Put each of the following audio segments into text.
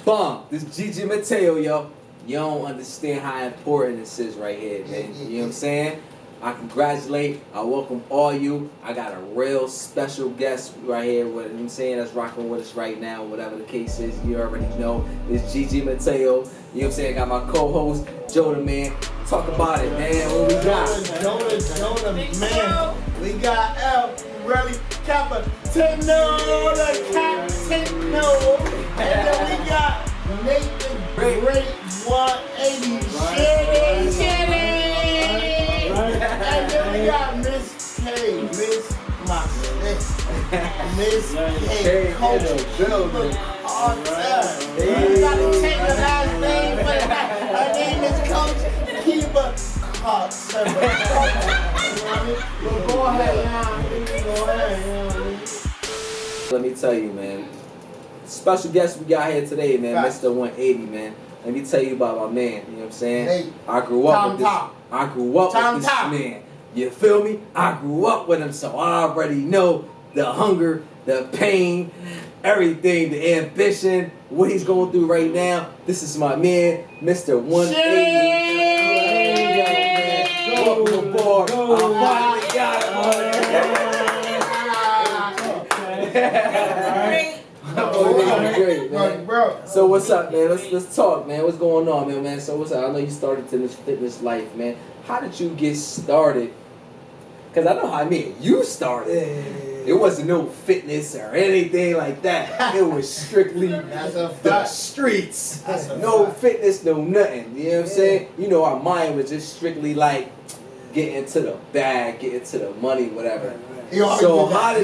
Bomb. This is Gigi Mateo, yo. You don't understand how important this is right here, man. You know what I'm saying? I congratulate, I welcome all you. I got a real special guest right here, what I'm saying, that's rocking with us right now, whatever the case is, you already know. It's Gigi Mateo, you know what I'm saying? I got my co-host, Joe the Man. Talk about it, man. What we got? Jonah, man. We got El Really Capitano, the Capitano. And then we got Nathan Great 180. Shitty. And then we got Miss K, Miss K, Coach Cuba Carter. You gotta take the last name for the night. Her name is Coach Cuba Carter. But go ahead, Let me tell you, man. Special guest we got here today, man. Mr.180, man. Let me tell you about my man. You know what I'm saying? Hey, I grew up with this man. You feel me? I grew up with him, so I already know the hunger, the pain, everything, the ambition, what he's going through right now. This is my man, Mr.180. Welcome aboard. I finally got him. Great, man. So what's up, man? Let's talk, man. What's going on, man? So what's up? I know you started in this fitness life, man. How did you get started? Because I know how you started. It wasn't no fitness or anything like that. It was strictly the streets. No fitness, no nothing. You know what I'm saying? You know, our mind was just strictly like getting to the bag, getting to the money, whatever. So how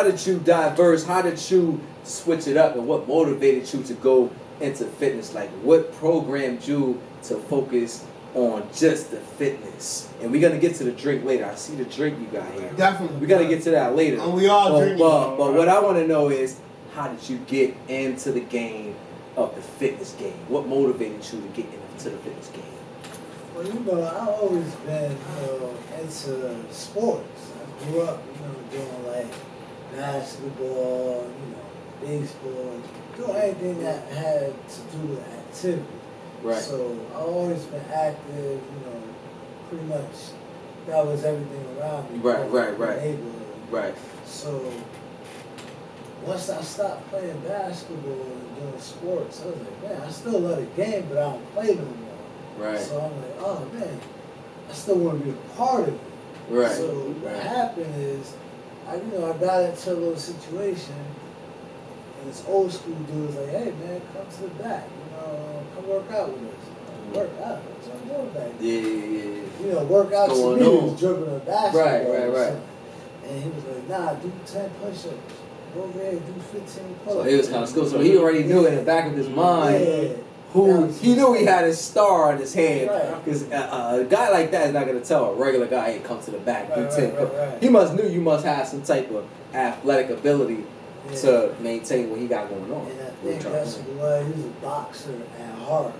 did you diverse? How did you switch it up, and what motivated you to go into fitness? Like, what programmed you to focus on just the fitness? And we're gonna get to the drink later. I see the drink you got here. Definitely. We're gonna get to that later. And we all drinking. But what I want to know is, how did you get into the game of the fitness game? What motivated you to get into the fitness game? Well, I've always been, into sports. I grew up, doing like basketball, baseball, doing anything that had to do with activity. Right. So I've always been active, pretty much that was everything around me. Right. Right. So once I stopped playing basketball and doing sports, I was like, man, I still love the game, but I don't play no more. Right. So I'm like, oh man, I still want to be a part of it. Right. So what happened is, I got into a little situation, and this old school dude was like, hey man, come to the back, come work out with us. Work out, that's what I'm doing back then. Yeah. Workouts to me was dribbling a basketball. Right. And he was like, nah, do 10 push-ups. Go over there, do 15 push-ups. So he was kind of school. So he already knew in the back of his mind. Yeah. He knew he had his star on his head, Right. because a guy like that is not going to tell a regular guy, hey, come to the back, do 10. Right. He must knew you must have some type of athletic ability to maintain what he got going on. And I think that's what it was. He was a boxer at heart.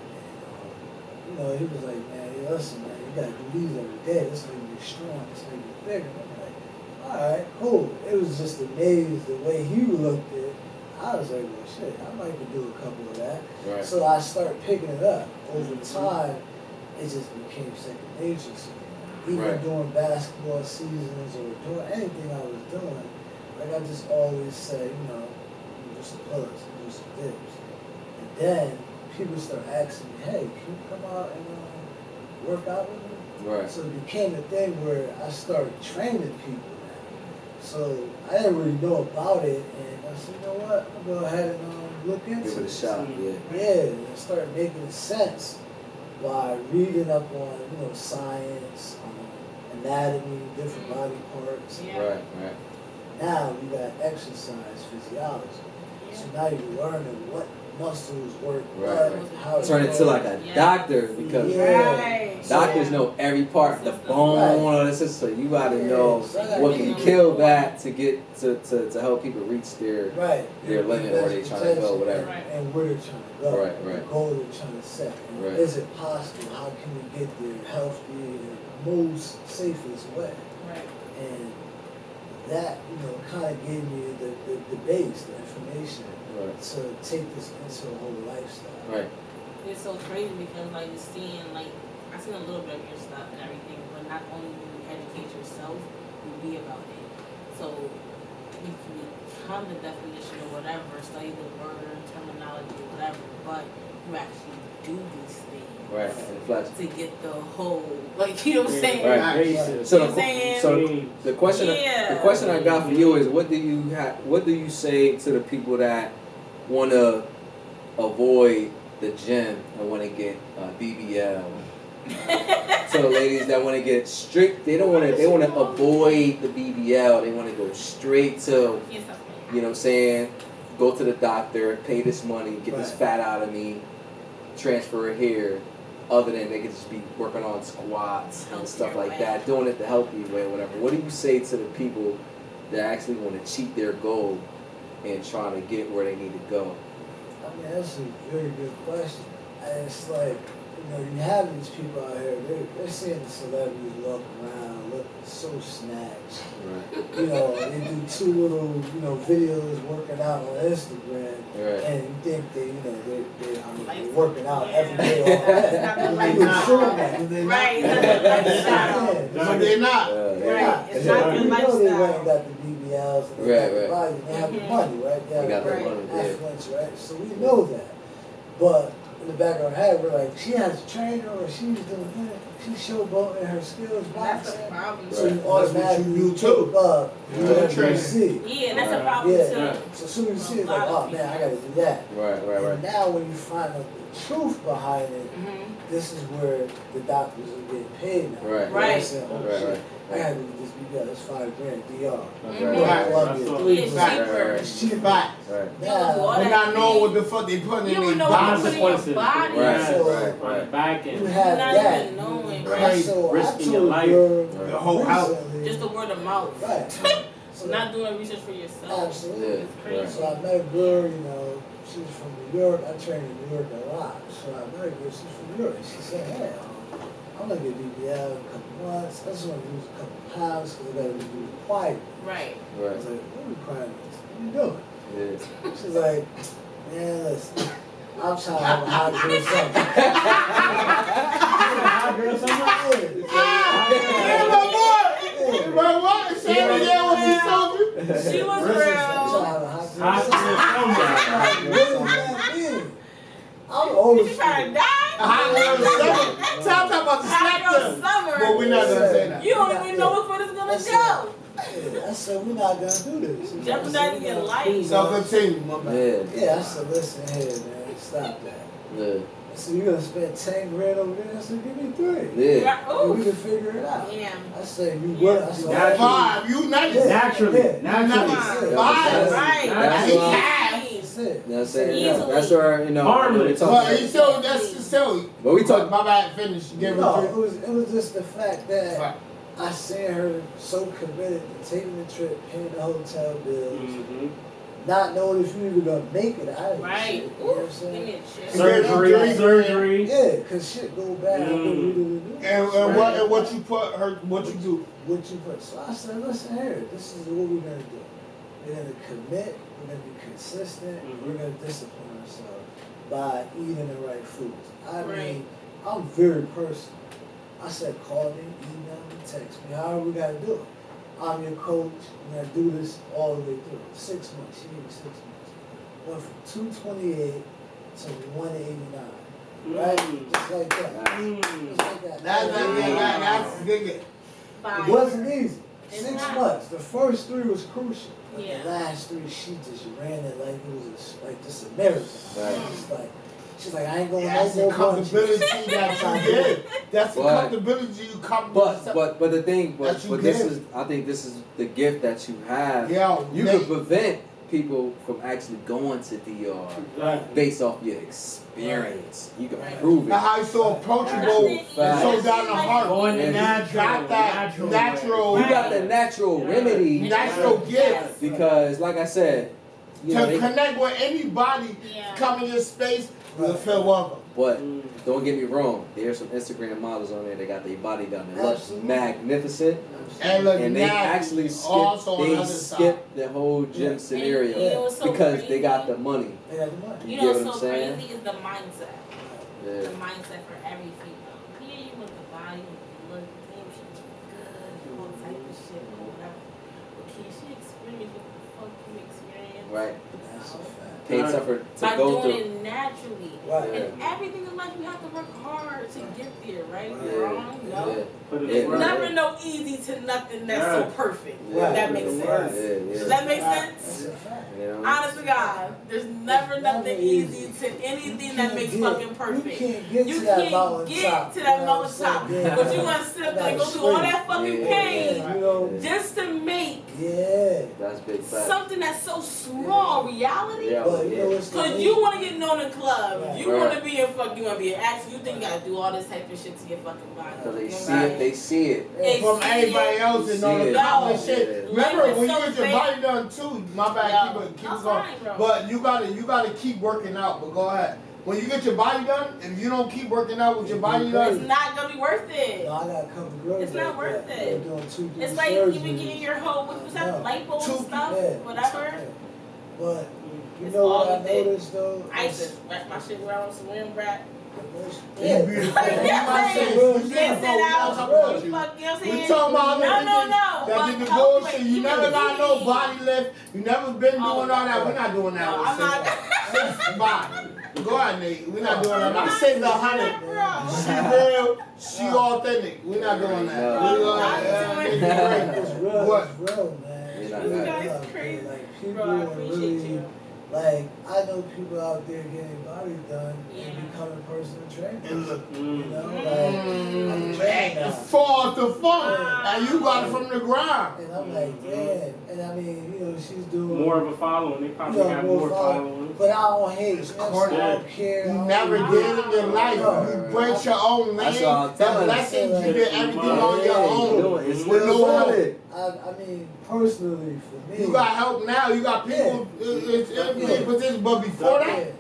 And, he was like, man, listen, man, you got to do these every day. This make you strong. This make you bigger. And I'm like, all right, cool. It was just amazing the way he looked at it. I was like, well, shit, I might could do a couple of that. Right. So I started picking it up. Over time, it just became second nature to me. Even during basketball seasons or doing anything I was doing, like I just always say, do some pull-ups, do some dips. And then people start asking me, hey, can you come out and work out with me? Right. So it became a thing where I started training people now. So I didn't really know about it, and I said, you know what, I'll go ahead and look into it. Give it a shot, Yeah, and start making sense by reading up on, science, anatomy, different body parts. Right. Now you got exercise physiology. So now you're learning what muscles work, how Turn it to like a doctor, because doctors know every part, the bone, so you gotta know what can kill that to get to help people reach their limit, where they trying to go, whatever. And where they're trying to go, the goal they're trying to set. And is it possible? How can we get there healthy and most safest way? And that, kind of gave me the base, the information. to take this into a whole lifestyle. Right. It's so crazy because like you're seeing like I've seen a little bit of your stuff and everything, but not only do you educate yourself, you be about it. So you can become the definition or whatever, study the word, terminology, whatever, but you actually do these things. Right. To get the whole, like, you know what I'm saying? Right. So the question I got for you is, what do you say to the people that want to avoid the gym and want to get BBL? So the ladies that want to get strict, they want to avoid the BBL. They want to go straight to, you know what I'm saying? Go to the doctor, pay this money, get this fat out of me, transfer it here. Other than they could just be working on squats and stuff like that, doing it the healthy way or whatever. What do you say to the people that actually want to cheat their goal and trying to get where they need to go? I mean, that's a very good question. And it's like, you have these people out here, they're seeing the celebrities walk around, look so snatched. Right. They do 2 little, videos working out on Instagram, and you think they're working out every day. Right. But they're not. Right. It's not your They lifestyle. ain't got the BBLs, and they got the body, and they have the money, right? They got the money, affluence, right? So we know that. But in the back of our head, we're like, she has a trainer, or she's doing that. She's showboating her skills. That's a problem. So you automatically you too. You see. Yeah, that's a problem too. So as soon as you see it, like, oh man, I gotta do that. Right. And now when you find out the truth behind it, this is where the doctors are getting paid now. Right. Saying, shit, I gotta do this BBL, that's $5 grand, DR. It's cheap back. Now, We're not knowing what the fuck they putting in their body. Right. Back end. You have that. Even knowing, Right. So Risking I your told life. The whole house. just the word of mouth. Right. So not doing research for yourself. Absolutely. It's crazy. So I met a girl, she was from New York. I trained in New York a lot. So I met a girl, she's from New York. And she said, hey, I'm going to get BBL in a couple months. I just want to lose a couple pounds because I got to do it quiet. Right. I was like, what requirements? What are you doing? Yeah. She's like, man, listen, I'm trying to have a hot girl summer. Hot girl summer? Yeah, my boy! My wife, she what she told you? She was I'm trying to real. have a hot girl Hot summer. girl summer. What does that mean? I'm old You trying to die? Hot girl summer. Talk about the Hot girl snap summer. But we're not gonna say that. You don't even know which one is gonna go. I said, we're not going to do this. Jeopardizing your life. So continue, my man. Yeah, I said, listen here, man, stop that. Yeah. I said, you're going to spend 10 grand over there? I said, give me 3. Yeah. And we can figure it out. Yeah. I said, you what? I said, 5, you nice. Naturally. Naturally. 5. Right. That's what- That's it. You know what I'm saying? Easily. That's where, Harmless. But you so that's silly. But we talk. My bad, finish. Give No, her it was just the fact that Right. I seen her so committed to taking the trip, paying the hotel bills, not knowing if you were going to make it out of Right. shit. You know what I'm Give saying? me a chip. Surgery. Yeah, because shit go bad. What do we do? And what you put her, what you do? What you put. So I said, listen here, this is what we're going to do. We're going to commit, we're going to be consistent, we're going to discipline ourselves by eating the right foods. I mean, I'm very personal. I said, call me, email me, text me, however we got to do it. I'm your coach, we're going to do this all the way through. 6 months, she gave me 6 months. Went from 228 to 189. Right? Just like that. Just like that. That's good. It wasn't easy. 6 months. The first 3 was crucial. But Yeah. the last 3, she just ran it like it was like just a marathon. Right. It's like, she's like, I ain't going That's no the more punches. comfortability that you did. That's the But- comfortability you come But the thing, That you but this give. is, I think this is the gift that you have. Yeah, You can prevent people from actually going to DR based off your experience. You can prove it. Now how you so approachable and so down the heart. Going And the you natural. got that natural, You got the natural remedy natural gift because, like I said, you to know, connect with anybody Yeah. come in your space. You'll feel welcome. But don't get me wrong, there's some Instagram models on there that got their body done. It looks magnificent. And they actually skip the whole gym scenario because they got the money. You know what's so crazy is the mindset. Yeah. The mindset for every female. Yeah, you want the body, you look, damn, she look good, all type of shit, or whatever. But can she experience what the fuck you experience? Right. That's a fact. Pain suffered to by go doing through. it naturally. Right. And everything in life you have to work hard to get there, right? Yeah. Wrong? No. Yeah. It's never no easy to nothing that's so perfect. Yeah. If that makes sense. Yeah. Does that make sense? Yeah. Honest to God, there's never nothing easy to anything that makes fucking perfect. You can't get to that mountain top. But you want to sit up there and go through all that fucking pain just to make that's big fact. something that's so small reality. Because you want to get known in clubs, you want to be in fuck, you want to be an actor, you think you got to do all this type of shit to your fucking body. Because they see it. From everybody else and all the common shit. Remember when you get your body done too, my bad, keep going. But you gotta keep working out, but go ahead. When you get your body done, if you don't keep working out with your body done, it's not gonna be worth it. No, I got a couple girls. It's not worth it. It's like surgeries. you been getting your whole, what's that, lipo and stuff, whatever. But you know what I noticed though? I used to wrap my shit around some swim wrap. Yeah. we talking about that the bullshit. You never got no body lift. You never been doing all that. We're not doing that. I'm not. Bye. Go ahead, Nate. We're not doing that. I'm saying the 100. She real. She authentic. We're not doing that. It's real, man. You guys crazy. Like people Bro, I are appreciate really. you. Like, I know people out there getting body done and becoming personal trainers. You know, like, I'm trained now. Fall to fall. And you got it from the ground. And I'm like, damn. And I mean, you know, she's doing more of a following. They probably got more following. But I don't hate it. I don't care. You never did in your life. You break your own lane. The blessings, you did everything on your own. It's with no help. I mean, personally, for me. You got help now. You got people. But before that, it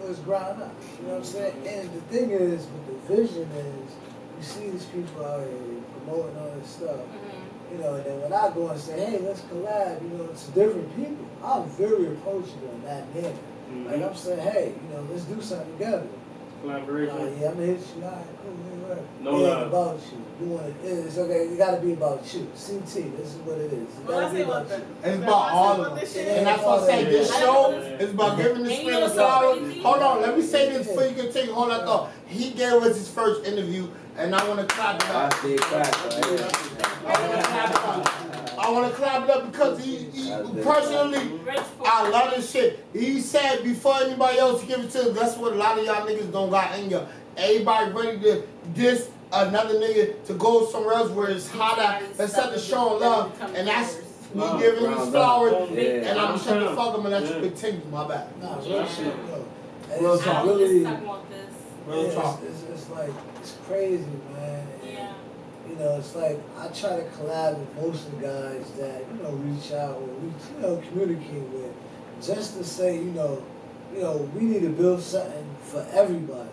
was ground up. You know what I'm saying? And the thing is, with the vision is, you see these people out here promoting all this stuff. You know, and then when I go and say, hey, let's collab, you know, it's different people. I'm very approachable in that manner. Like I'm saying, hey, you know, let's do something together. Collaboration. Yeah, I'm gonna hit you. All right, cool, whatever. No it ain't love. about you. You want it? It's okay. You gotta be about you. CT. This is what it is. It gotta be about you. It's about all of them. And that's what I say. This show is about giving the spirit of flowers. Hold on, let me say this before you can take a hold of thought. He gave us his first interview, and I want to clap it up. I want to clap it up because he personally, I love this shit. He said before anybody else give it to us, that's what a lot of y'all niggas don't got in you. Everybody ready to diss another nigga to go somewhere else where it's hotter instead of showing love. And that's me giving him his flowers. And I'm shut the fuck up and let you continue. My bad. Nah, real shit. Real It's talk. really, Real talk. it's like, it's crazy, man. Yeah. You know, it's like, I try to collab with most of the guys that, you know, reach out or, you know, communicate with. Just to say, you know, we need to build something for everybody.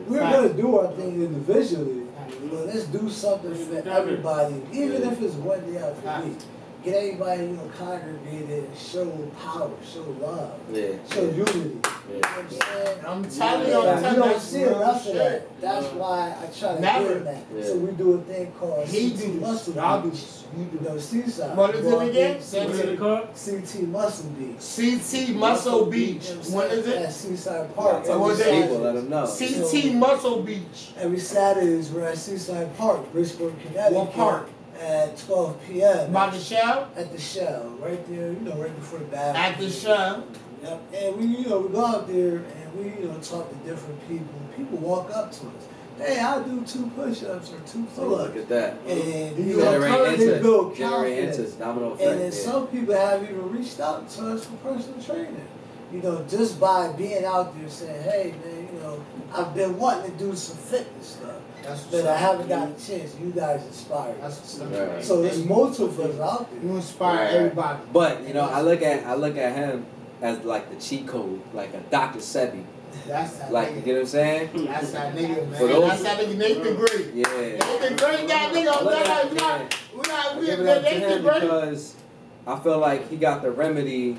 We're going to do our thing individually, but let's do something for everybody, even if it's one day out the week. Get everybody, you know, congregated and show power, show love, show unity. You know what I'm saying? I'm telling you, you don't see enough of that. That's why I try to give that. So we do a thing called CT Muscle Beach. You know, Seaside. What is it again? CT Muscle Beach. CT Muscle Beach. When is it? At Seaside Park. Let them know. CT Muscle Beach. Every Saturdays we're at Seaside Park, Bridgeport, Connecticut. What park? At 12 p.m. By the Shell? At the Shell, right there, you know, right before the bathroom. At the Shell. Yep. And we, you know, we go out there and we, you know, talk to different people. People walk up to us. Hey, I do 2 push-ups or 2 pull-ups. Look at that. And you know, they build confidence. Domino effect. And then some people have even reached out to us for personal training. You know, just by being out there saying, hey, man, you know, I've been wanting to do some fitness stuff. But I haven't got a chance. You guys inspire me. So there's multiple of us out there. You inspire everybody. But you know, I look at him as like the cheat code, like a Dr. Sebi. That's that Like, nigga. you get what I'm saying? That's that nigga, man. For those- That's that nigga Nathan Gray. Yeah. Nathan Gray, that nigga. I give it up to him because I feel like he got the remedy,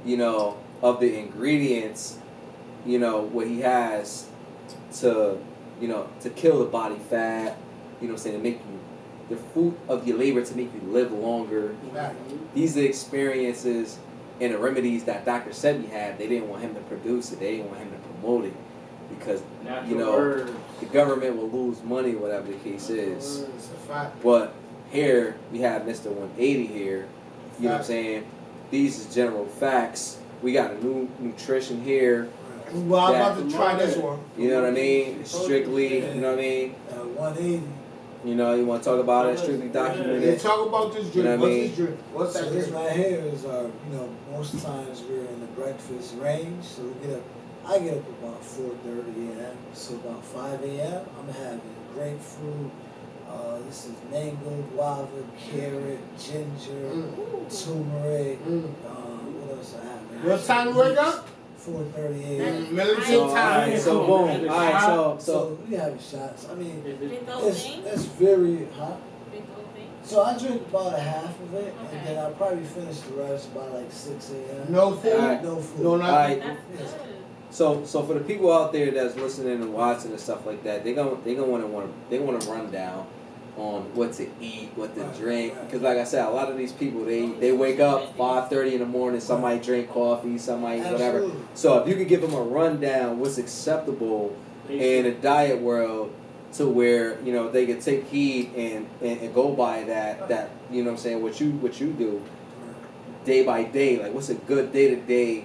you know, of the ingredients, you know, what he has to, you know, to kill the body fat, you know what I'm saying, to make you, the fruit of your labor to make you live longer. These are the experiences and the remedies that Dr. Sebi had. They didn't want him to produce it. They didn't want him to promote it because, you know, the government will lose money, whatever the case is. It's a fact. But here, we have Mr.180 here. You know what I'm saying? These is general facts. We got a new nutrition here. Well, I'm about to try this one. You know what I mean? Strictly, you know what I mean? 180. You know, you want to talk about it? Strictly Yeah, documented. talk about this drink. You know what I What's mean? this drink? What's that So this drink? right here is our, you know, most times we're in the breakfast range. So we get up, I get up about 4:30 a.m. So about 5 a.m. I'm having grapefruit. This is mango, guava, carrot, ginger, turmeric. What else I have? What time you wake up? 4:30 a.m. Militant time. So boom. Alright, So we have shots. I mean, Big old thing. it's very hot. Big old thing. So I drink about a half of it, and then I'll probably finish the rest by like 6 a.m. No food? Alright. No food. No, nothing. That's good. So for the people out there that's listening and watching and stuff like that, they want to run down on what to eat, what to drink. Because like I said, a lot of these people they wake up 5:30 in the morning. Some might drink coffee, some might whatever. Absolutely. So if you could give them a rundown, what's acceptable in a diet world, to where you know they could take heed and go by that you know what I'm saying, what you do day by day, like what's a good day-to-day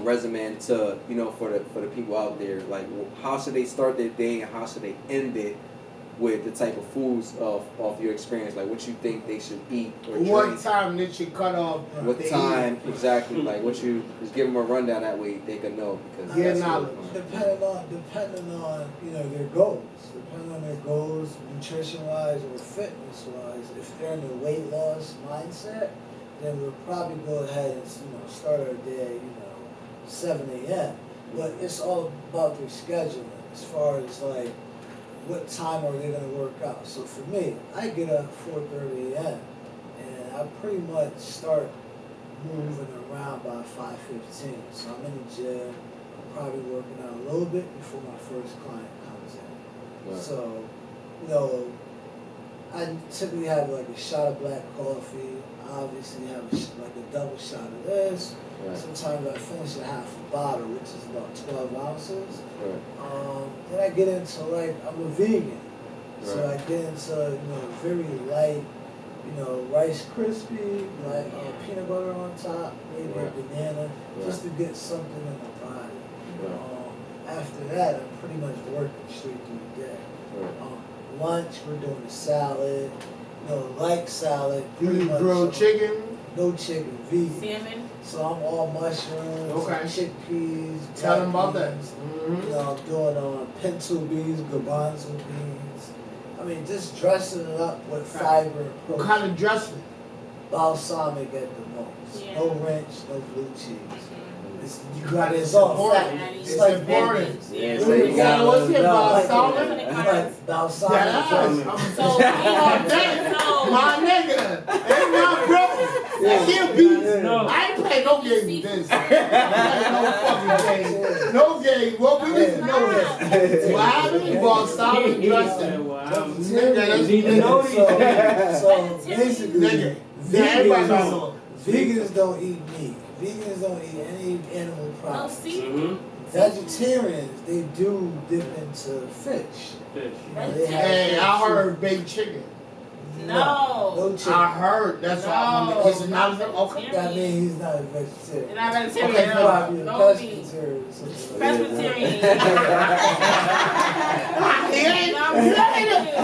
regimen to, you know, for the people out there, like how should they start their day and how should they end it with the type of foods of your experience, like what you think they should eat or drink. What time did you cut off? What time exactly? Like what you just give them a rundown, that way they can know, because Yeah, that's knowledge. Depending on you know their goals, depending on their goals, nutrition wise or fitness wise. If they're in the weight loss mindset, then we'll probably go ahead and start our day 7 a.m. But it's all about their scheduling as far as like what time are they going to work out. So for me, I get up 4:30 a.m. and I pretty much start moving around by 5:15. So I'm in the gym. I'm probably working out a little bit before my first client comes in. Right. So, I typically have like a shot of black coffee. I obviously have like a double shot of this. Right. Sometimes I finish a half a bottle, which is about 12 ounces. Right. Then I get into like, I'm a vegan. So Right. I get into, very light, Rice Krispie, like peanut butter on top, maybe a banana, just to get something in my body. After that, I'm pretty much working straight through the day. Lunch, we're doing a salad, light salad. pretty much, Grilled chicken? No chicken, vegan. Salmon. So I'm all mushrooms, chickpeas. Tell them about that. beans. I'm doing pinto beans, garbanzo beans. I mean, just dressing it up with fiber and protein. What kind of dressing? Balsamic at the most. Yeah. No ranch, no blue cheese. You got It's it all important. fat. It's important. Yeah, So so you got what's it, balsamic? Like balsamic. That dressing. ass. So, My nigga, and my bro, I can't beat. No. I ain't playing no game with this. No fucking game. No game. What we need to know is what happened? Balsamic dressing. Nigga, You need to know these things. So basically, Nigga, everybody vegans know. don't eat meat. Vegans don't eat any animal no products. seafood. Vegetarians, they do dip into fish. Fish. They have Hey, fish. I heard baked chicken. No. No chicken. I heard. That's why I'm it's not okay. That means he's not a vegetarian. You're not He's vegetarian. probably a No meat. pescatarian or something. Presbyterian. He ain't.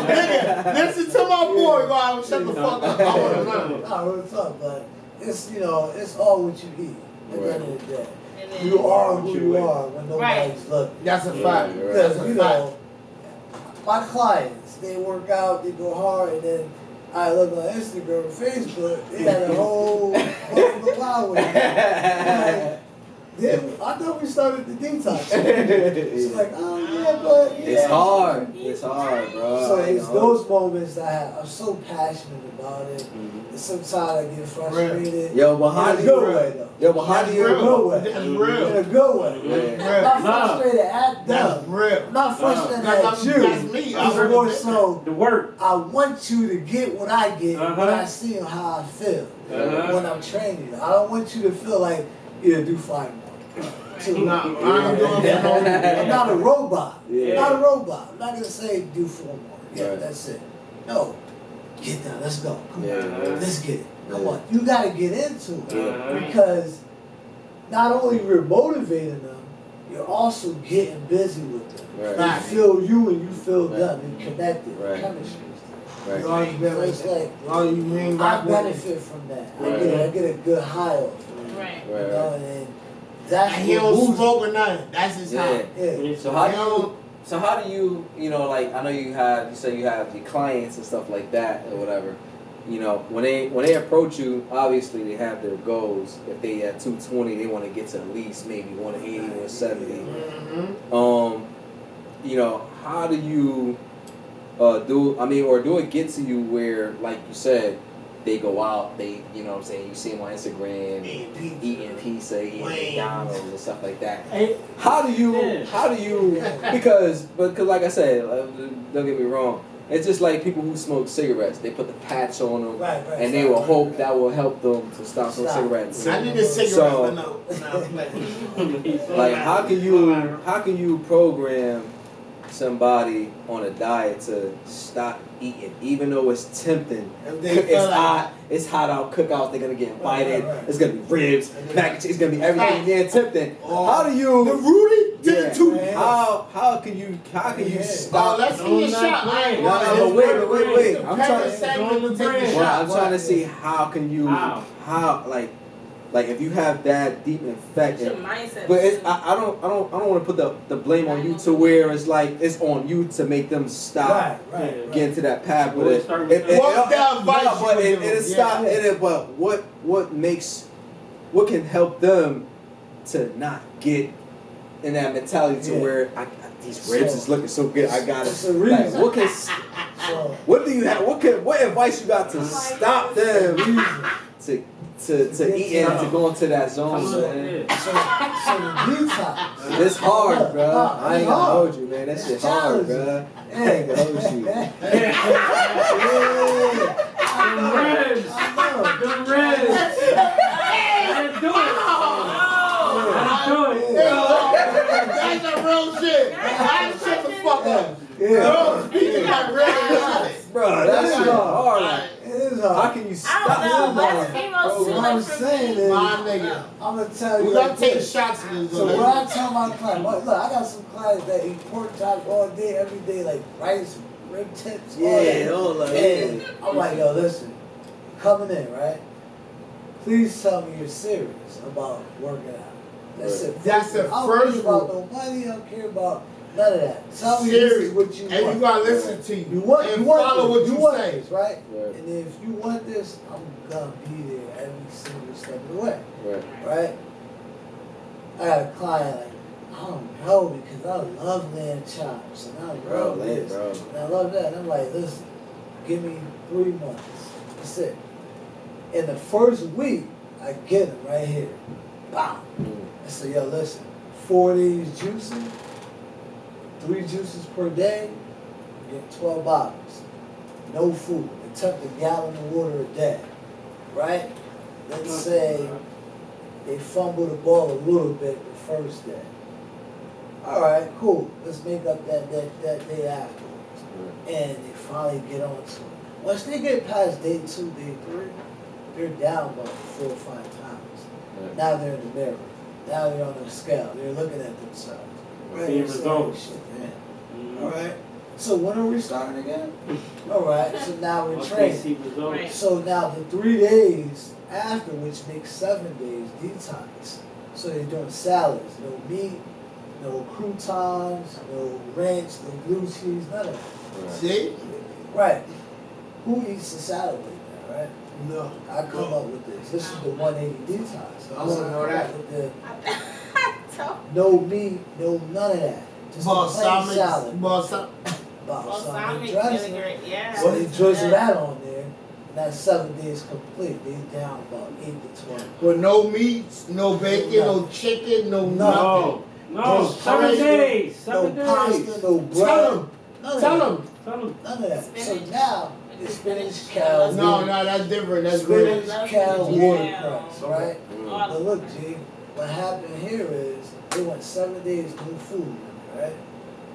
Nigga, listen to my boy. Go out and shut the fuck up. I want to learn. No, it's up, but it's it's all what you eat at the end of the day. And then- You are who you are when nobody's looking. That's a fact. Right. That's a Because, fact. my clients, they work out, they go hard, and then I look on Instagram or Facebook, they got a whole Buffalo Wild Wing. Then I thought we started the detox. She's like, oh yeah, but yeah. It's hard. It's hard, bro. So it's those moments that I'm so passionate about it. And sometimes I get frustrated. Yo, but how do you? Yo, but how do you? In a good way. That's real. In a good way. I'm not frustrated at them. That's real. I'm not frustrated at you. That's me. It's more so the work. I want you to get what I get when I see how I feel when I'm training. I don't want you to feel like, yeah, do 5 more. I'm not a robot. Yeah. I'm not a robot. I'm not gonna say do 4 more. Yeah, that's it. No, get down. Let's go. Come on. Let's get it. Come on. You gotta get into it because not only you're motivating them, you're also getting busy with them. They feel you and you feel them. You're connected. Chemistry. Right. So it's like I benefit from that. I get a good high off it. Right. You know, and that's he don't smoke or nothing. That's his high. Yeah. So how do you, you know, like I know you say you have your clients and stuff like that or whatever. You know, when they approach you, obviously they have their goals. If they at 220, they want to get to at least maybe 180, 170. You know, how do you do it get to you where, like you said, they go out, they, you know what I'm saying, you see them on Instagram eating pizza, eating McDonald's and stuff like that. How do you because like I said, don't get me wrong, it's just like people who smoke cigarettes. They put the patch on them, and they will hope that will help them to stop smoking cigarettes. I need a cigarette, but no. Like, how can you program somebody on a diet to stop eating, even though it's tempting? It's hot out, cookouts, they're gonna get invited. It's gonna be ribs, mac and cheese, it's gonna be everything again tempting. How do you the Rudy? How can you stop? Let's see a shot. No, wait. I'm trying to see how can you like if you have that deep effect, but I don't want to put the blame on you to where it's like it's on you to make them stop getting to that path with it. But what can help them to not get in that mentality to where these ribs is looking so good, I gotta. What do you have? What advice you got to stop them to eat and to go into that zone, man? So the detox. It's hard, bro. I ain't gonna hold you, man. That shit hard, bro. I ain't gonna hold you. Them ribs. I didn't do it. That's the real shit. I shut the fuck up. Don't speak about real shit. Bro, that's hard. It is hard. How can you stop What I'm saying is, my nigga, I'm gonna tell you. we gotta take shots of this. So when I tell my clients, look, I got some clients that eat pork chops all day, every day, like rice, rib tips, all that. And I'm like, yo, listen, coming in, right? Please tell me you're serious about working out. That's it. That's the I don't first care about rule. no money. I don't care about none of that. Tell me Serious. this is what you want. And you gotta listen to you. You want follow what you you want say. this, right? And if you want this, I'm gonna be there every single step of the way. Right? I got a client like, I don't know because I love lamb chops and I love this and I love that. And I'm like, listen, give me 3 months. That's it. In the first week, I get him right here. Bam. I say, yo, listen, 4 days juicing, 3 juices per day, you get 12 bottles. No food. Attempt a gallon of water a day. Right? Let's say they fumble the ball a little bit the first day. All right, cool. Let's make up that day afterwards. And they finally get onto it. Once they get past day 2, day 3, they're down about 4 or 5 pounds. Now they're in the mirror. Now they're on the scale. They're looking at themselves. Right? See results. Shit, man. All right. So when are we starting again? All right. So now we're training. So now the 3 days after, which makes 7 days, detox. So they're doing salads, no meat, no croutons, no ranch, no blue cheese, none of that. See? Right. Who eats a salad like that, right? No. I come up with this. This is the 180 detox. I want to know that. No meat, no none of that. Just a plain salad. Balsamic dressing. vinegar, yeah. So they drizzle that on there, and that's 7 days complete. They down about 8 to 12. With no meats, no bacon, no chicken, no nothing. No, 7 days. 7 no days. pasta, no bread. Tell them. None of that. Spinach. So now it's spinach, kale. No, that's different. That's spinach, great. kale, Yeah. watercress, right? All But look, G, what happened here is they went 7 days no food, right?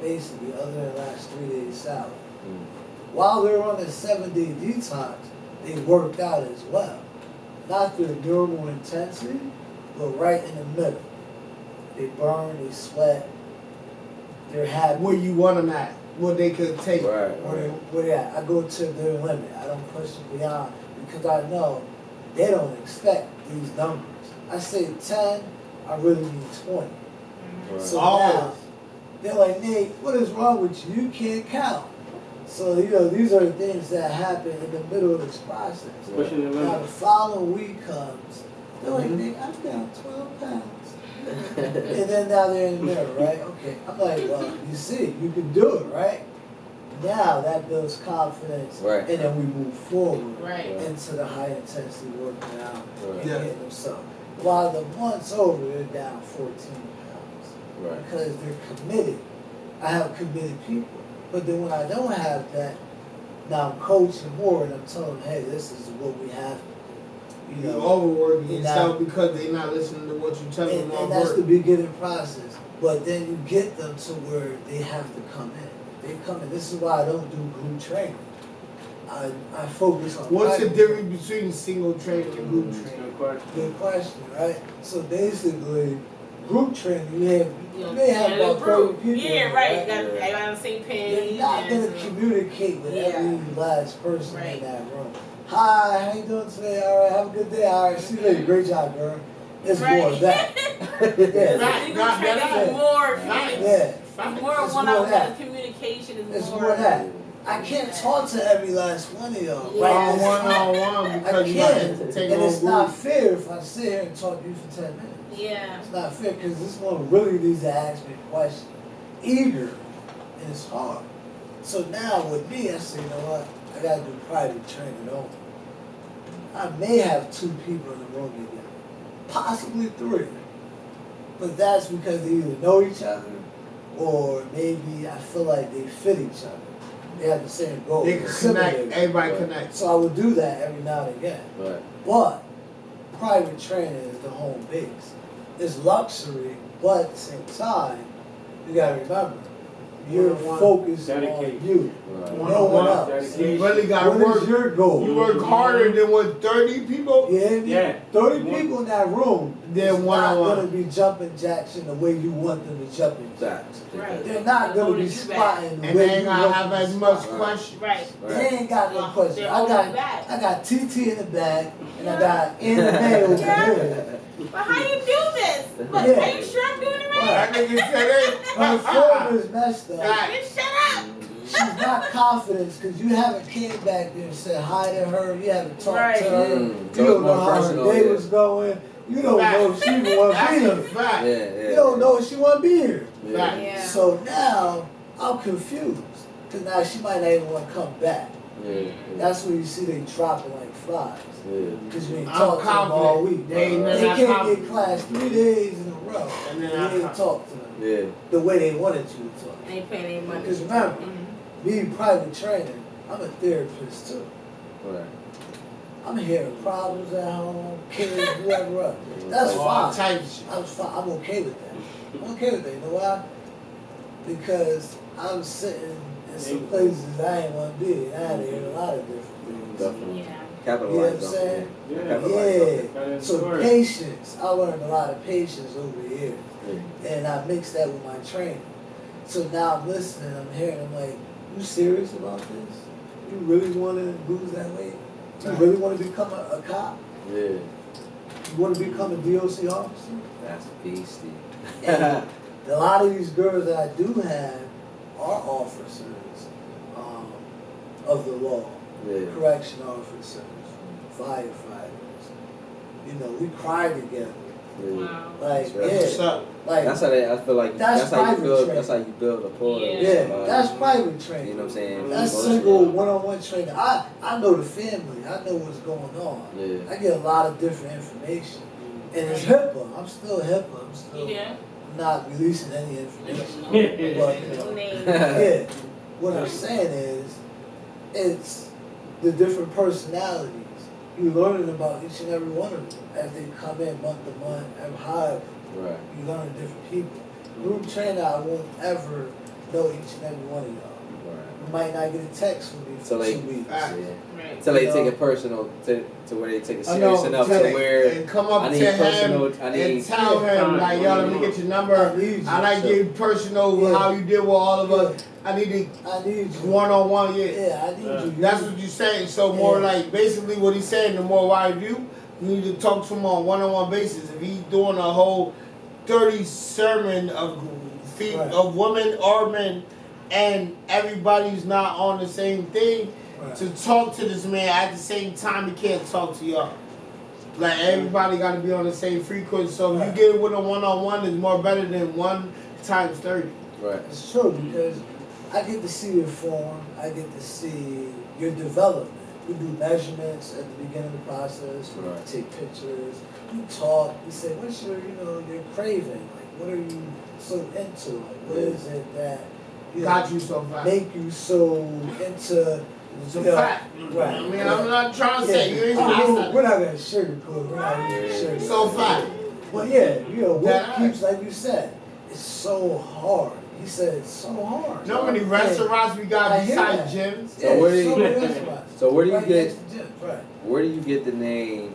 Basically, other than the last 3 days salad. While they were on a 7-day detox, they worked out as well. Not their normal intensity, but right in the middle. They burn, they sweat, they're happy. Where you want them at, what they could take. Right. Where they at? I go to their limit. I don't push them beyond because I know they don't expect these numbers. I say 10, I really mean 20. Right. So Always. now, they're like, Nate, what is wrong with you? You can't count. So, these are the things that happen in the middle of this process. Especially in Now, the following week comes, they're like, Nate, I'm down 12 pounds. And then now they're in the mirror, right? Okay. I'm like, well, you see, you can do it, right? Now that builds confidence, Right. and then we move forward Right. into the high intensity working out Right. and Yeah. hitting themselves. While the month's over, they're down 14 pounds Right. because they're committed. I have committed people, but then when I don't have that, now I'm coaching more and I'm telling them, hey, this is what we have to do. You're overworking And yourself because they're not listening to what you tell them on and that's the work. beginning process. But then you get them to where they have to come in. They come in. This is why I don't do group training. I focus on What's the practice. difference between single training and group training? Good question. Good question, right? So basically, group training, you may have yeah, about 30 people. Yeah, in, right. You got everybody on the same page. You're not going to and- communicate with every last person Right. in that room. Hi, how you doing today? All right, have a good day. All right, see you later. Great job, girl. It's more of that. Yeah. Legal training is more. Yeah. It's more It's one more on that. one communication. Is It's more more that. I can't talk to every last one of y'all. Yeah. Right? One-on-one I because you got can't. to And take on it's not group. fair if I sit here and talk to you for 10 minutes. Yeah. It's not fair because this one really needs to ask me a question. Eager. And it's hard. So now with me, I say, you know what? I got to do private training only. I may have 2 people in the room together. Possibly 3. But that's because they either know each other or maybe I feel like they fit each other. They have the same goal. They can Similar. connect, everybody Right. connects. So I would do that every now and again. Right. But private training is the home base. It's luxury, but at the same time, you gotta remember, you're One-on-one. focused Dedication. on you. Right. No one else. Dedication. You really got to What is work. your goal? You work harder than what 30 people? You hear me? Yeah. 30 people in that room, Then they're not one-on-one. going to be jumping jacks in the way you want them to jump in jacks. Exactly. Right. They're not going to be Holding you back. squatting the And way they ain't you gonna want have them to as much squat. question. Right. They ain't got no question. They're I holding got you back. TT in the back, and I got anime over here. But how you do this? But Yeah. are you sure I'm doing it right? That nigga said Her form is messed up. Right. Just shut up. She's not confident because you haven't came back there and said hi to her. You haven't talked Right. to her. Mm. You So don't it's know more how her personal, day yeah. was going. You don't know if she even want to be That's a here. fact. Yeah. You don't know if she want to be here. Fact. Yeah. So now I'm confused because now she might not even want to come back. Yeah. That's when you see they dropping like flies Yeah. because you ain't I'm talked to them all confident. week. They ain't They not can't confident. get class 3 days in a row. And then you I'm ain't talk to them Yeah. the way they wanted you to talk. Ain't paying any money. Because remember, Mhm. me private training, I'm a therapist too. Right. I'm hearing problems at home, kids, whoever else. That's All fine. type of shit. I'm fine. I'm okay with that. I'm okay with that. You know why? Because I'm sitting in some places I ain't want to be. And I had to hear a lot of different things. Definitely. Yeah. You Capitalize know what I'm on it. saying? Yeah. Capitalize on it. That Yeah. is So the word. patience. I learned a lot of patience over the years. Yeah. And I mix that with my training. So now I'm listening, I'm hearing, I'm like, you serious about this? You really want to lose that weight? You really want to become a cop? Yeah. You want to become a DOC officer? That's beastie. And a lot of these girls that I do have are officers of the law, Yeah. correction officers, firefighters. You know, we cry together. Wow. Like, What's up? Like, that's how I feel like that's how you build. That's how you build a pull. Yeah, that's private training. You know what I'm saying? That's single one-on-one training. I know the family. I know what's going on. Yeah. I get a lot of different information, and it's HIPAA. I'm still HIPAA. I'm still not releasing any information. But, you know, yeah. What I'm saying is, it's the different personalities. You're learning about each and every one of them as they come in month to month and how you learn different people. Group trainer, I won't ever know each and every one of y'all. You might not get a text from me for 2 weeks. Until they take it personal to where they take it serious enough to where and come up I to need him personal. and tell him like, yo, let me get your number. I like getting personal how you deal with all of us. I need you one-on-one. Yeah, I need you. That's what you're saying. So more like basically what he's saying. The more wide view, you need to talk to him on one-on-one basis. If he's doing a whole 30 sermon of women or men, and everybody's not on the same thing, to talk to this man at the same time, he can't talk to y'all. Like everybody got to be on the same frequency. So if you get it with a one-on-one, it's more better than 1 times 30. Right. It's true because I get to see your form. I get to see your development. We do measurements at the beginning of the process. We take pictures. We talk. We say, what's your, your craving? Like, what are you so into? Like, what is it that got you so fast? Make you so into so fat. Right. I mean, I'm not trying to say you ain't we're not gonna sugarcoat. We're not gonna sugarcoat. So fat. But yeah, what keeps, like you said, it's so hard. He said it's so hard. You know how many restaurants we got besides gyms? So where do you get? Where do you get the name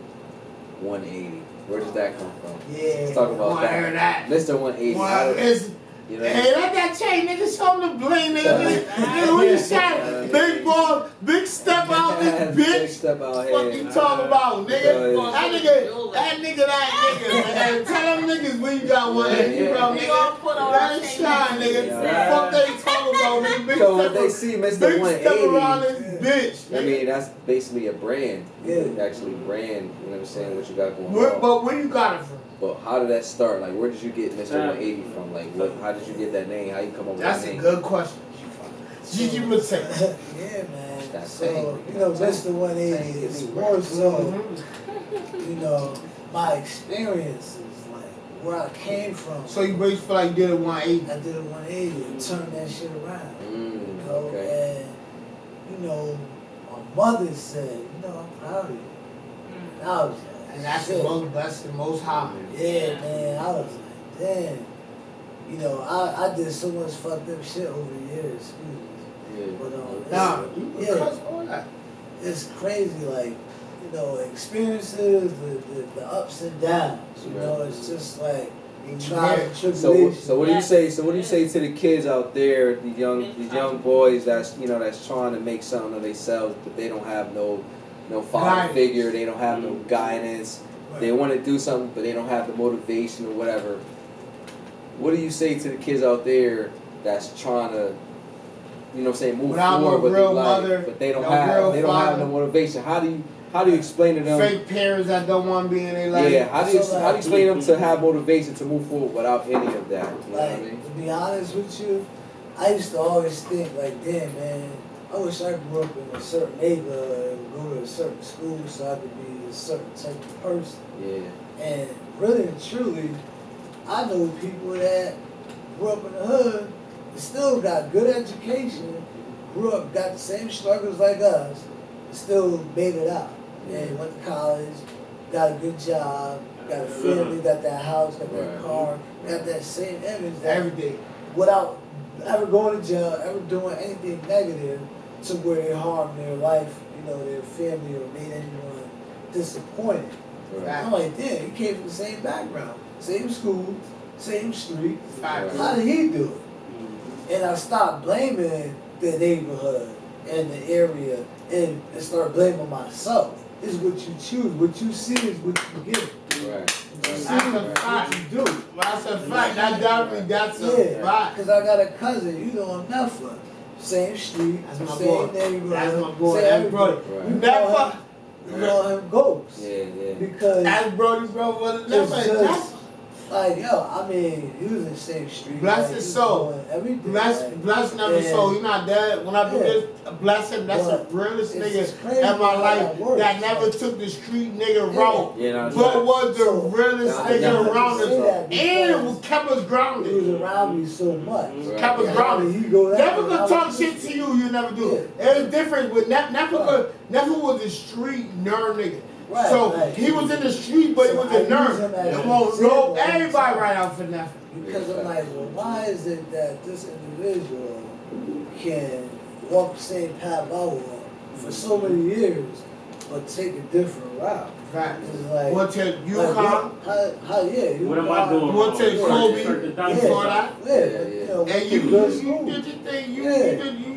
180? Where does that come from? Yeah. Let's talk about that. Mr. 180. Hey, let that chain, nigga, show him the bling, nigga. Nigga, what you saying? Big ball, big step out this bitch. Big step out here. What you talking about, nigga? That nigga, man. Tell them niggas where you got 180 from, nigga. Let it shine, nigga. Fuck they talking about, nigga. Big so when they see Mr. 180, step around this bitch. I mean, that's basically a brand. You actually brand, you know what I'm saying, what you got going on. But where you got it from? But how did that start? Like, where did you get Mr. 180 from? Like, how did you get that name? How you come up with that name? That's a good question. Gigi would say. Yeah, man. So, Mr. 180 is more so, my experiences, like, where I came from. So you basically feel like you did a 180? I did a 180 and turned that shit around. And, my mother said, I'm proud of you. And I was like, and that's the most blessed and most high. Yeah, man. I was like, damn. I did so much fucked up shit over the years. But it's crazy. Like, experiences, the ups and downs. It's just like trials and tribulations. So what do you say? So what do you say to the kids out there, these young boys that's that's trying to make something of themselves, but they don't have no father figure, they don't have no guidance, they want to do something, but they don't have the motivation or whatever. What do you say to the kids out there that's trying to, move forward with their life, but they don't have no motivation? How do you explain to them? Fake parents that don't want to be in their life. Yeah, how do you explain them to have motivation to move forward without any of that? You know what I mean? To be honest with you, I used to always think like, damn, man, I wish I grew up in a certain neighborhood and go to a certain school so I could be a certain type of person. Yeah. And really and truly, I know people that grew up in the hood and still got good education, got the same struggles like us, and still made it out. And went to college, got a good job, got a family, got that house, got that car, got that same image. Everything. Without ever going to jail, ever doing anything negative to where they harmed their life, their family, or made anyone disappointed. I'm like, damn, he came from the same background, same school, same street. How did he do it? And I stopped blaming the neighborhood and the area and start blaming myself. It's what you choose. What you see is what you get. That's a fact. You do. That's a fact. That's a fact. Because I got a cousin, in Neffa. Same street, that's my same boy. neighborhood. That's my boy. That's brother. Neffa. let him go. Yeah. Because As Brody bro was it's never just, like, yo, I mean, he was in the same street. Bless like, his he was soul. doing everything. bless like, never and- soul. He not dead. When I do Yeah. this, bless him. That's the But realest it's nigga just crazy in my how life that works. that never took the street nigga route. Yeah, no, But was the So, realest I nigga definitely around say us. that And because kept us he was grounded. around me so much. Kept us Right. grounded. He go that Never way, gonna I talk was shit just- to you, you never do. Yeah. It's different with Never was a street nerd nigga. Right, So right. he was in the street, but he So was I a use him nerd. as It an won't example know every everybody time. right out for nothing. Because I'm like, well, why is it that this individual can walk the same path I walk for so many years, but take a different route? Right. It's like, What to like, UConn? how yeah? What am I doing? What to wrong? Kobe? Start the You dinosaur. saw that? Yeah, Yeah, you know, And you good did school. your thing. You Yeah. you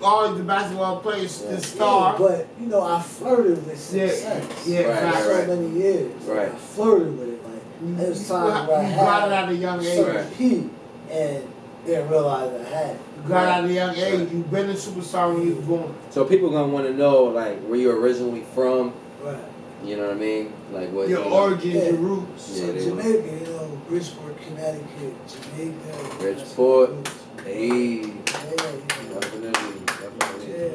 always the basketball player, the Yeah, star. but you know, I flirted with success. Yeah, Right, for so right. many years. Right. I flirted with it. Like, it was times where I You got it had at a young age. certain Right. peak and didn't realize I had it. You got it at a young age. You been a superstar when you was born. So people gonna want to know like where you originally from. Right. You know what I mean? Like what Your you know, origins, Yeah. your roots. Yeah, So they Jamaica, you know, Bridgeport, Connecticut, Jamaica. Bridgeport. Yeah, Hey, you know. definitely.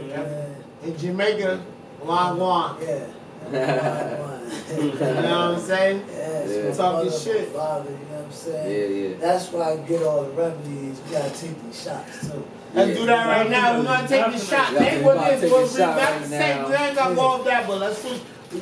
Yeah, man. In Jamaica, Wagwan. Yeah. You know what I'm saying? Yeah, it's Yeah. my Talking mother, shit. my father, you know what I'm saying? Yeah. That's why I get all the remedies. We gotta take these shots too. Let's do that right now. We're gonna take the shot. Yeah, Name we what about to this take was. the We shot got right to say now. we ain't gotta go off that, but let's switch.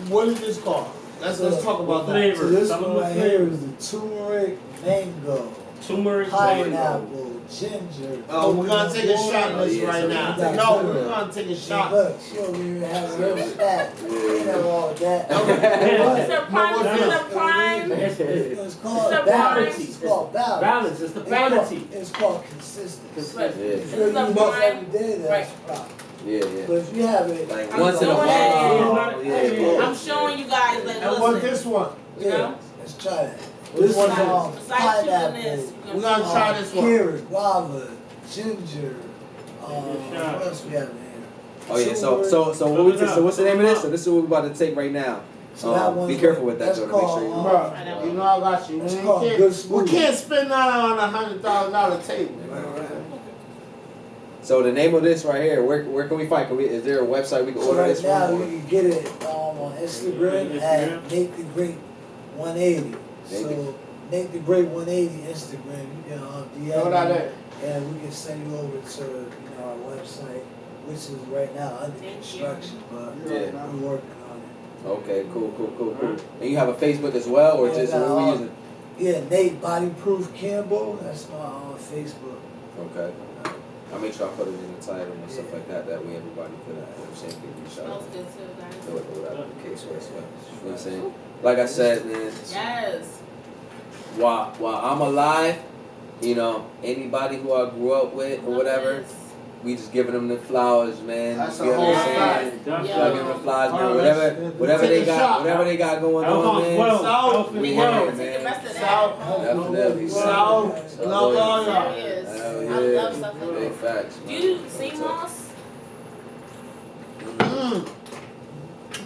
What is this called? Let's talk about that. Flavor. So this Some of one the right here flavors. is the turmeric, mango, Turmeric, pineapple, ginger. Oh, we're gonna take a shot of this Oh, yeah, right so now. we got No, that. we're gonna take a Hey, shot. look, she don't even have her that. Yeah. Ain't nothing wrong with that. It's a prime, what's it's a this? prime. It's It's called It's balance. the It's called balance. balance. It's the balance. It's called consistency. Consistency. Yeah. If you're It's a using prime. this every day, that's a problem. Yeah. But if you have it, Like I'm once in a doing while. it. Yeah. I'm showing you guys, like, And what listen. this one? You know? let's try that. Which This one is is Besides choosing pineapple. this, We're gonna try this one. Carrot, guava, ginger. shot. What else we have in here? Oh yeah. So what's the name of this? So this is what we're about to take right now. So that one's Be careful with that, that's though, to make called, sure you. Bro, I know. you know I got you. It's We called can't- good We smoothie. can't spend nothing on $100,000 table. So the name of this right here, where can we find? Is there a website we can So order right this now from? you can get it on Instagram at Make the Great 180. So Make the Great 180 Instagram. You can Throw that DM in. me, and we can send you over to our website, which is right now under Thank you. construction, but Yeah. we're working on it. Okay, cool. And you have a Facebook as well, or Yeah, just I what got we all- using? Yeah, Nate Bodyproof Campbell. That's my Facebook. Okay. I'll make sure I put it in the title and stuff like that. That way everybody could, can reach out. Smells good too, guys. Or whatever the case was. You know what I'm saying? Like I said, man. Yes. While I'm alive, you know, anybody who I grew up with or whatever, we just giving them the flowers, man. That's You a know what I'm whole saying? That's Yeah. Like giving them the flowers, man. Oh, Whatever let's they take a got, shot. whatever they got going Health on, on man. 12. South, Health We and here, wealth. Take the man. rest of that. South, Definitely. South, So, love all y'all. Serious. Hell I yeah. love stuff like Big this. facts, Do man. you see moss?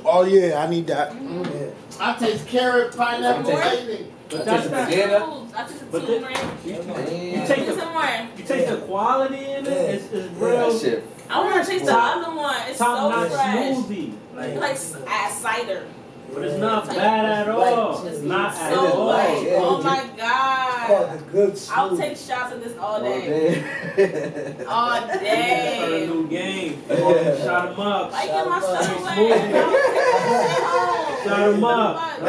Oh yeah, I need that. Yeah. I taste carrot, pineapple, I take- everything. But I that's taste not. the banana. I took the But turmeric. You Damn. take Put the some more. you take the quality in it. It's That real shit. I want to taste the other one. It's top so notch fresh. smoothie. It's like cider. But it's not It's bad at all. It's It's not It at is So all. light, light. yeah. Oh my It's called god. the Good I'll Smoothie. take shots of this all All day. day. All Start a day. new game. Shot them up. Like get my stuff away. Smoothie. Shut 'em up.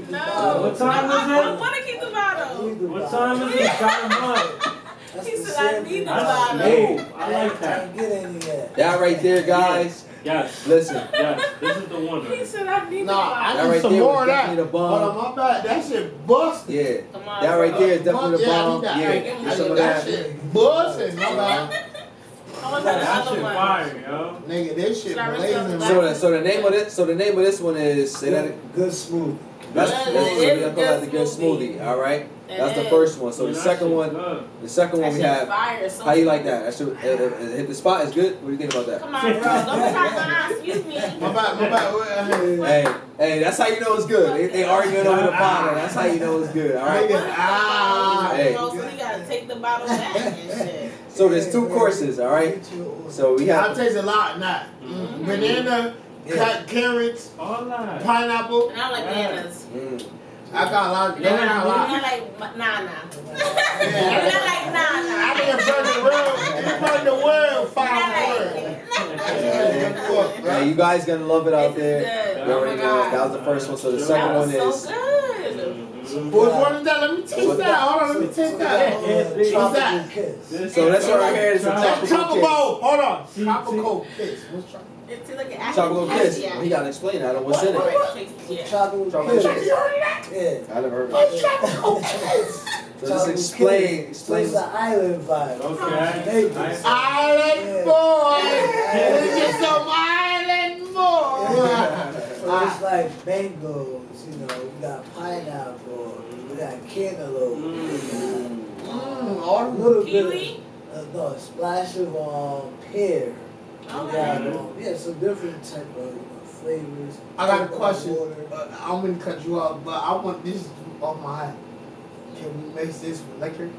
No. What time is I it? want to keep the bottle. What time is it? Shot them up. He said I need the That's bottle. smooth. I like I that. can't get any yet. That right there, guys. Yes. Listen. Yes. This is the one. He said I need the Nah, I bottle. That need right some there more was of that. definitely the Hold bomb. on, my bad. That shit busted. Yeah. Come on, That right bro. there is definitely the Yeah, I bomb. need that. Yeah. I Get need some of that that. shit busting, my bad. I want That the other shit one. fire, yo. Nigga, this shit Should I rinse blazing. out the So the name of this one is say that. Good Smoothie. That's It what is we call good the good smoothie. smoothie. All right. That's the first one. So the second one we have. Fire, so how you like that? That should hit the spot. Is good. What do you think about that? Come on, bro. Don't talk my excuse me. My bad. Hey, that's how you know it's good. They arguing over the bottle. That's how you know it's good. All right. Hey. So you gotta take the bottle back and shit. So there's 2 courses. All right. So we have. I taste a lot now. Banana, carrots, pineapple. And I like bananas. I got a lot. You like nana. You like nana. I didn't burn the world. 5 words. Hey, you guys gonna love it out there. Good. You already know. That was the first one. So the second one is. So good. What's one of that? Let me taste that. Hold on, let me taste that. What's that? So that's right here. It's a That's tropical Chocobo. kiss. Hold on. Tropical kiss. What's tropical? It's like an Tropical kiss. Yeah. He gotta explain that. What's in it? Yeah. Tropical kiss. kiss. You heard that? Yeah. I never heard of What's it. tropical kiss? So just explain. So it's an island vibe. Okay. Island boy. We get some island boy. So it's like mangoes, you know, we got pineapple, we got cantaloupe, All a little Kiwi? bit, no, a splash of pear. We got, some different type of flavors. I got a question. Water. I'm gonna cut you off, but I want this off my hat. Can we mix this with electric?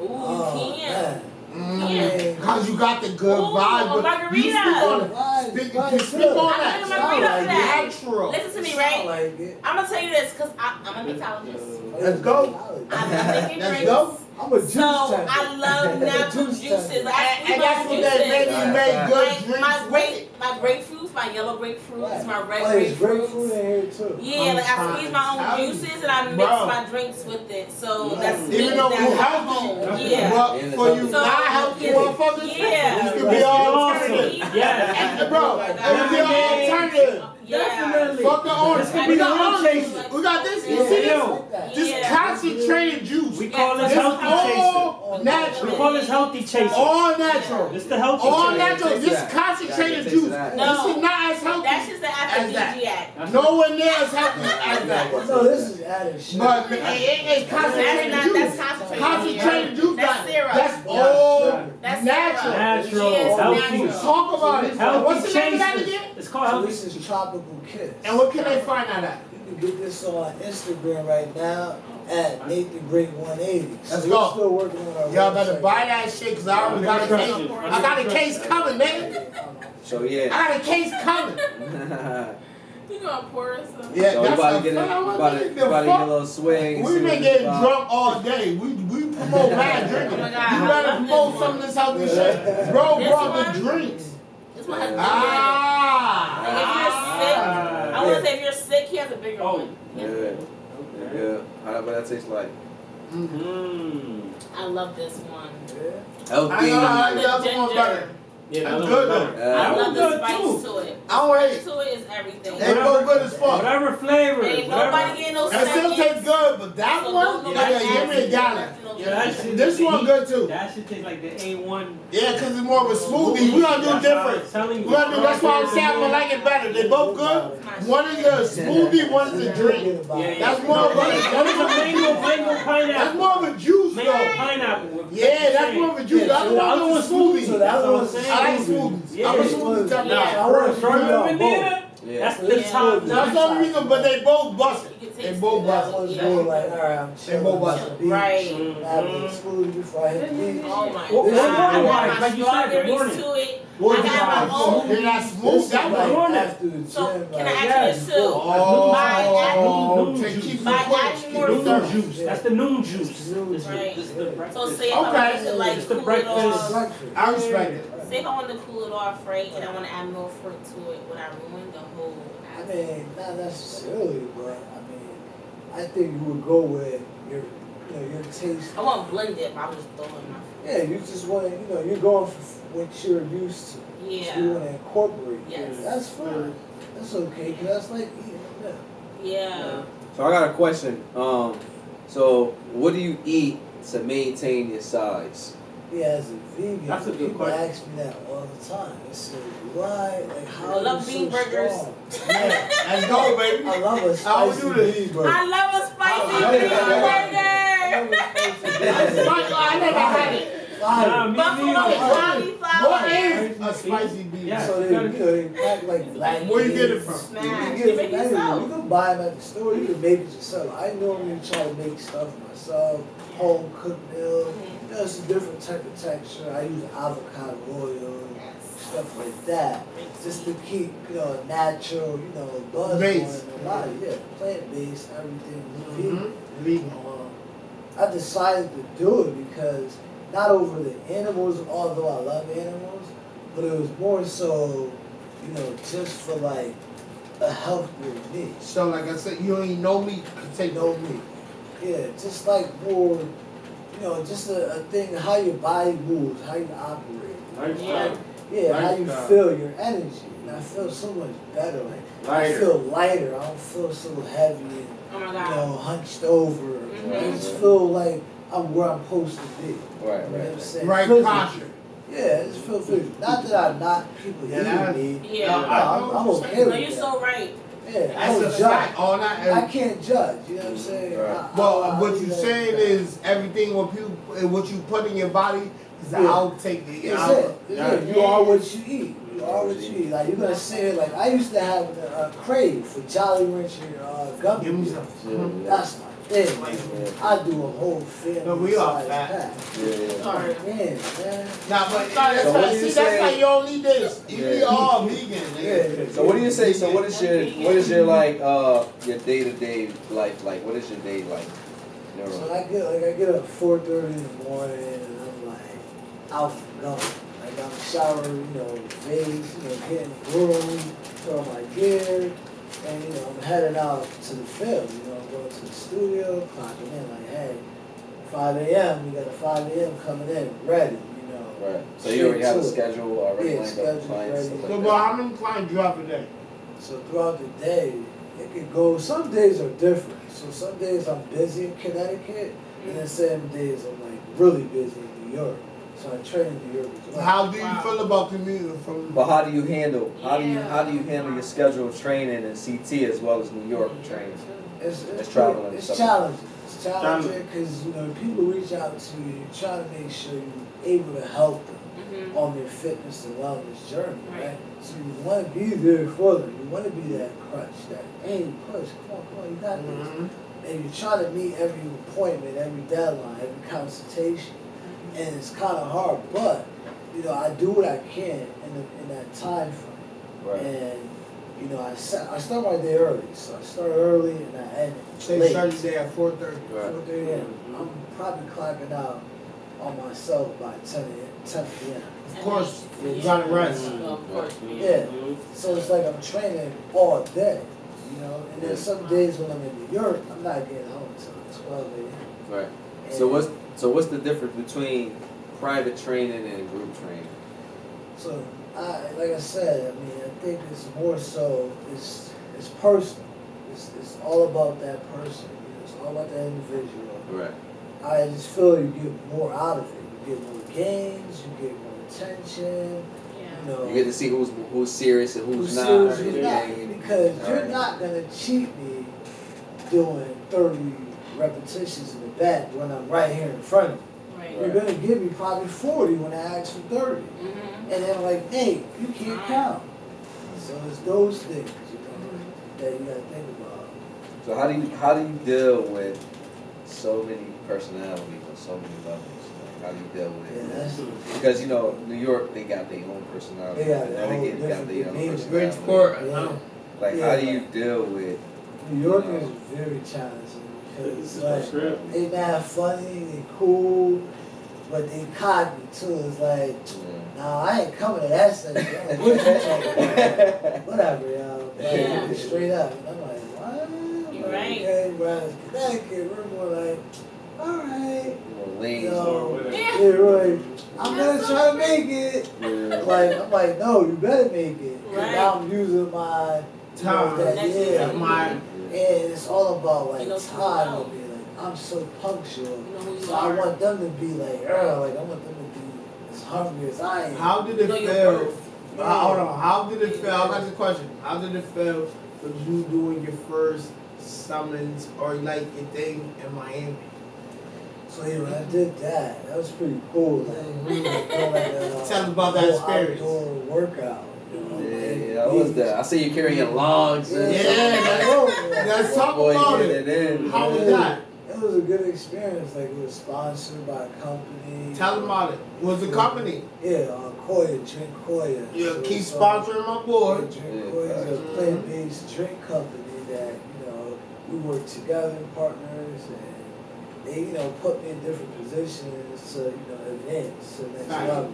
Ooh, you can. Yeah. Cause you got the good Ooh, vibe. a But you margarita. speak on it. Speak on I that. like a margarita for that. Natural. Listen to me, Sound right? like it. I'm gonna tell you this because I'm a mixologist. Let's go. I'm making Let's drinks. go. I'm a juice So type. I love natural juices. Like, And that's what they made you make good drinks my grapefruits, my yellow grapefruits, my red there's grapefruits. grapefruit in here too. Yeah, like I squeeze my own juices and I mix my drinks with it. So that's me. Even though you That's healthy, home. Yeah. but for you So, not healthy motherfuckers, yeah. this could be alternative. Yeah. And bro, it could be alternative. Yeah. Fuck the orange. This We could got be orange the juice. We got this. You see this? This concentrated juice. We call this This healthy chaser. all We natural. call this healthy chaser. All natural. This the healthy All chaser. natural. This concentrated juice. No. This is not as healthy. That's just the aphrodisiac. Nowhere near as healthy as that. No, this is added sugar. But it's concentrated That's juice. concentrated. Concentrated juice. That's syrup. That's all That's natural. Natural, Yes, healthy. natural. Talk about it. Healthy What's the name of that chasers. again? It's called So healthy. this is Tropical Kiss. And what can they find out at? You can get this on Instagram right now at Nate the Great 180. Let's so go. we're still working on our Y'all better website. buy that shit because I already got a case. I got a case coming, nigga. So I yeah. got a case coming. You gonna pour us some? Yeah, So we that's about to a get fuck. about to get a little swing. We've been getting drunk all day. We promote mad drinking. Oh my God, You I better love promote this some of this healthy shit. Bro This brought one? the drinks. This one has Like if you're sick, Ah. I want to say if you're sick, he has a bigger one. He has a Yeah. bigger one. Yeah. How what that tastes like? I love this one. Healthy. I The the other one ginger. better. Yeah, That's that good looks though. I love the good spice too. to it. I don't hate Spice it. to it is everything. They go good as fuck. Whatever flavor. Ain't whatever. nobody getting no It still seconds. tastes good, but that So one, don't nobody yeah, give me a ask gallon. you. Yeah, that shit, This one good too. That shit tastes like the A1. Yeah, because it's more of a smoothie. We gonna do That's what I'm different. telling you. We gonna do. That's why I'm saying I'm gonna like it better. They both good. One is a smoothie, one is a drink. That's more of a. That is a mango That's pineapple. more of a juice Mango though. pineapple. with Yeah, that's more of a juice. The other one was a smoothie. So that one's That's I like what I'm smoothies. Yeah. I'm a smoothie type of Yeah. guy. I want to Strawberry banana. Yeah. That's the Yeah. top. That's the only reason, but they both busted. You can They taste both it. That busted. one's Yeah. more like, alright, I'm chilling both on busted. the beach. Right. Have an exclusive before I hit the beach. Oh my What- God. what I wine? got my Like you said, good strawberries morning. to it. What I got my own. They're not This smooth. is That like one. morning. after the gym. So can I like, ask you this too? Oh, Noon to juice. keep My it quick. adding Keep more it Noon thirsty. juice. That's the noon juice. This is Right. this is the breakfast. So say if I Okay. wanted to like It's the cool it breakfast. off. breakfast. I respect it. Say if I wanted to cool it off, right, and I want to add more fruit to it, would I ruin the whole I aspect? mean, not necessarily, but I mean, I think you would go with your, your taste. I want blended, but I'm just throwing my Yeah, you just want to, you're going for what you're used to. Yeah. So you want to incorporate. Yes. That's fine. That's okay, because that's like eating a meal. Yeah. So I got a question. So what do you eat to maintain your size? Yeah, as a vegan, That's a good people question. ask me that all the time. They say, why, like, how I love are you bean so burgers. strong? Let's go, baby. I love a How we spicy do this? bean burger. I love a spicy Oh, bean yeah. burger. I never had it. Nah, me neither. What is a spicy beef? Yeah. So they pack like black Where you get it from? You can get it from anywhere. You can buy them at the store. You can make it yourself. I normally try to make stuff myself. Home cooked meal. You know, it's a different type of texture. I use avocado oil, stuff like that, just to keep natural, buzz going in the body. Yeah, plant based, everything. Vegan. I decided to do it because not over the animals, although I love animals, but it was more so, just for like a healthier meat. So like I said, you don't eat no meat, you take no meat. Yeah, just like more, just a thing, how your body moves, how you operate. How you feel your energy. And I feel so much better. I feel lighter. I don't feel so heavy and, hunched over. I just feel like I'm where I'm supposed to be. Right. You know what I'm saying? Right posture. Yeah, I just feel physically. Not that I knock people eating me. Yeah. I'm okay with No, you're so right. Yeah, I That's don't a judge. fact. All that. I can't judge. You know what I'm saying? Right. Well, what you're saying is everything what you put in your body is the outtake. You are what you eat. You are what you eat. Like you're gonna say, like I used to have a crave for Jolly Rancher gummy. Give me bears. some. That's my thing. I do a whole family. No, we are size fat. pack. Alright. Man. Nah, but So what you that's saying? why you don't need this. You eat all vegan. Nigga. So what do you say? So what is your like your day-to-day life like? What is your day like? So I get up 4:30 in the morning and I'm like out for going. Like I'm showering, face, getting groomed, throw my gear, and I'm heading out to the field. I'm going to the studio, clocking in like, hey, 5 a.m. We got a 5 a.m. coming in, ready. Right. So you already have a schedule already lined up, clients. So, but how many clients you have a day? So throughout the day, it could go. Some days are different. So some days I'm busy in Connecticut, and then some days I'm like really busy in New York. So I train in New York as well. How do you feel about commuting from? But how do you handle handle your schedule of training in CT as well as New York training? It's traveling. It's challenging. It's challenging because people reach out to you. You're trying to make sure you're able to help them on their fitness and wellness journey, right? So you want to be there for them. You want to be that crutch, that hey, push, come on, you got this. And you're trying to meet every appointment, every deadline, every consultation, and it's kind of hard. But I do what I can in that time frame, Right. and I start my day early, so I start early and I end late. Start your day at 4:30. Right. 4:30 a.m. I'm probably clocking out on myself by 10 p.m. Of course, you gotta rest. Of course. Yeah. So it's like I'm training all day, and then some days when I'm in New York, I'm not getting home until 12 a.m. Right. So what's the difference between private training and group training? So like I said, I think it's more so it's personal. It's all about that person. It's all about that individual. Right. I just feel you get more out of it. You get more gains. You get more attention. You get to see who's serious and who's not. Serious, who's not. Because you're not gonna cheat me doing 30 repetitions in the back when I'm right here in front of you. Right. You're gonna give me probably 40 when I ask for 30, and then like, hey, you can't count. So it's those things, that you gotta think about. So how do you deal with so many personalities on so many levels? Like, how do you deal with it? Because New York, they got their own personality. They got Connecticut got their own personality. Bridgeport, Like how do you deal with? New York is very challenging because they not funny, they cool, but they cocky too. It's like, nah, I ain't coming to that session. What you talking about? Whatever, y'all. Like, straight up. And I'm like, what? You're right. Okay, whereas Connecticut, we're more like, all right. Right. I'm gonna try to make it. I'm like, no, you better make it. Right. Now I'm using my time. And it's all about like time with me. Like I'm so punctual, so I want them to be like, I want them to be as hungry as I am. How did it feel? Hold on. How did it feel? I got the question. How did it feel with you doing your first summons or like your thing in Miami? So yeah, when I did that, that was pretty cool. Like, we were doing like a, Tell us about that experience. Outdoor workout. You know, Yeah, I was there. I see you carrying logs. And let's talk about it. How was that? It was a good experience. Like, it was sponsored by a company. Tell them about it. What's the company? Yeah, Koya, Drink Koya. Yeah, so keep sponsoring my boy. Drink Koya is a plant-based drink company that, you know, we work together, partners, and they, you know, put me in different positions to, you know, advance to the next level.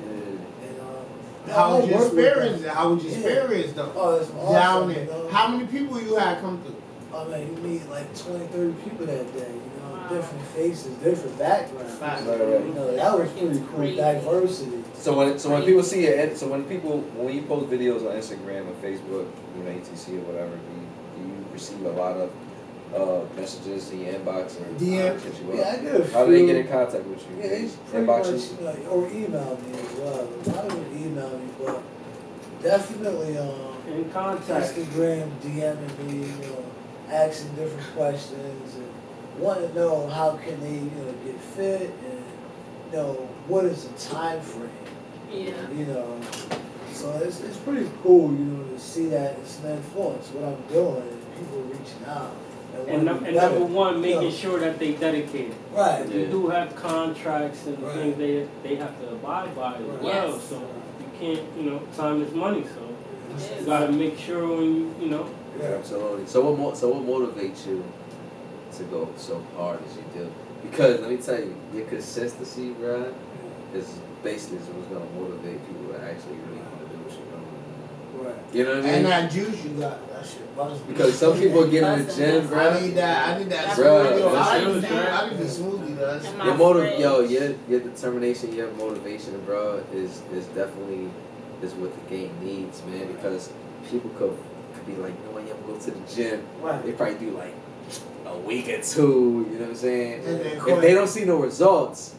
And how was your experience? How was your experience though? Oh, it's awesome. Down there. You know? How many people you had come through? I mean, you meet like 20, 30 people that day, you know, different faces, different backgrounds. You know, that was pretty cool, diversity. So when people see it, when you post videos on Instagram or Facebook, you know, etc. or whatever, do you receive a lot of messages in your inbox or DM? Yeah, I get a few. How do they get in contact with you? Yeah, they pretty much, you know, or email me as well. A lot of them email me, but definitely in contact. Instagram DMing me, you know, asking different questions and want to know how can they, you know, get fit and, you know, what is the time frame. Yeah. You know, so it's pretty cool, you know, to see that it's an influence what I'm doing and people reaching out. And number one, making sure that they dedicate. Right. You do have contracts and things they have to abide by as well. Yes. So you can't, you know, time is money. So you gotta make sure when you know. Yeah. Absolutely. So what motivates you to go so hard as you do? Because let me tell you, your consistency, bro, is basically what's gonna motivate people to actually really want to do what you're doing. Right. You know what I mean? And that juice you got, that shit. Because some people get in the gym, bro. I need that. Bro, I need the smoothie, though. Your determination, your motivation, bro, is definitely is what the game needs, man. Because people could be like, you know what, I'm going to the gym. Right. They probably do like a week or two. You know what I'm saying? If they don't see no results,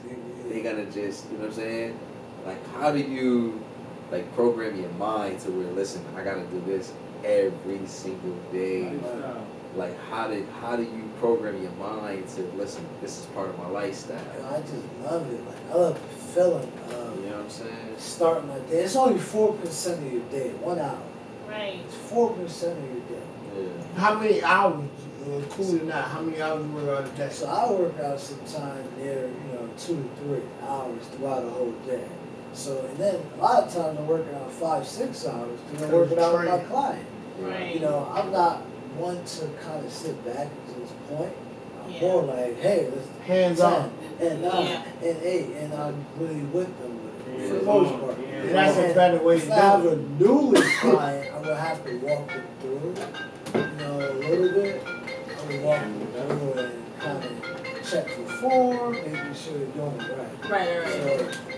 they gonna just, you know what I'm saying? Like, how do you like program your mind to where, listen, I gotta do this every single day? Like, how do you program your mind to, listen, this is part of my lifestyle? I just love it. Like, I love the feeling of, you know what I'm saying? Starting my day. It's only 4% of your day, 1 hour. Right. It's 4% of your day. Yeah. How many hours? Including that, how many hours you work out a day? So I work out sometime near, 2 to 3 hours throughout the whole day. So, and then a lot of times I'm working out 5-6 hours because I'm working out with my client. Right. You know, I'm not one to kind of sit back to this point. I'm more like, hey, let's hands on. And 9 and 8, and I'm really with them with it for the Yeah. most part. Yeah, that's a better way to do it. If I have a newly client, I'm gonna have to walk them through, a little bit. I'm gonna walk them through and kind of check for form, making sure they're doing it right. Right. So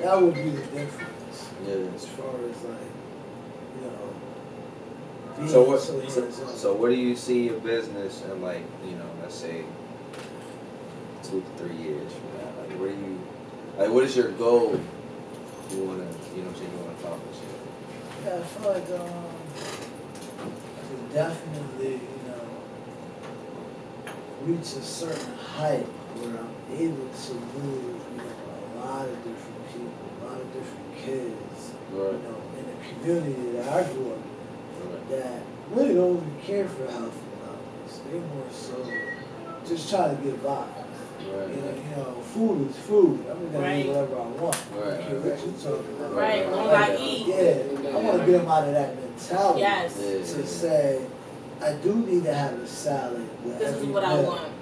that would be the difference. Yeah. As far as like, being So what? hands-on. So where do you see your business in, like, let's say 2 to 3 years from now? Like, where do you, like, what is your goal? You wanna, you wanna accomplish? Yeah, I feel like I could definitely, reach a certain height where I'm able to move, a lot of different people, a lot of different kids, in the community that I grew up in, that really don't even care for health and wellness. They more so just try to get by. Food is food. I'm gonna eat whatever I want. What you talking about? Right, long I eat. Yeah, I want to get them out of that mentality. Yes. To say, I do need to have a salad with This is every what I meal. want.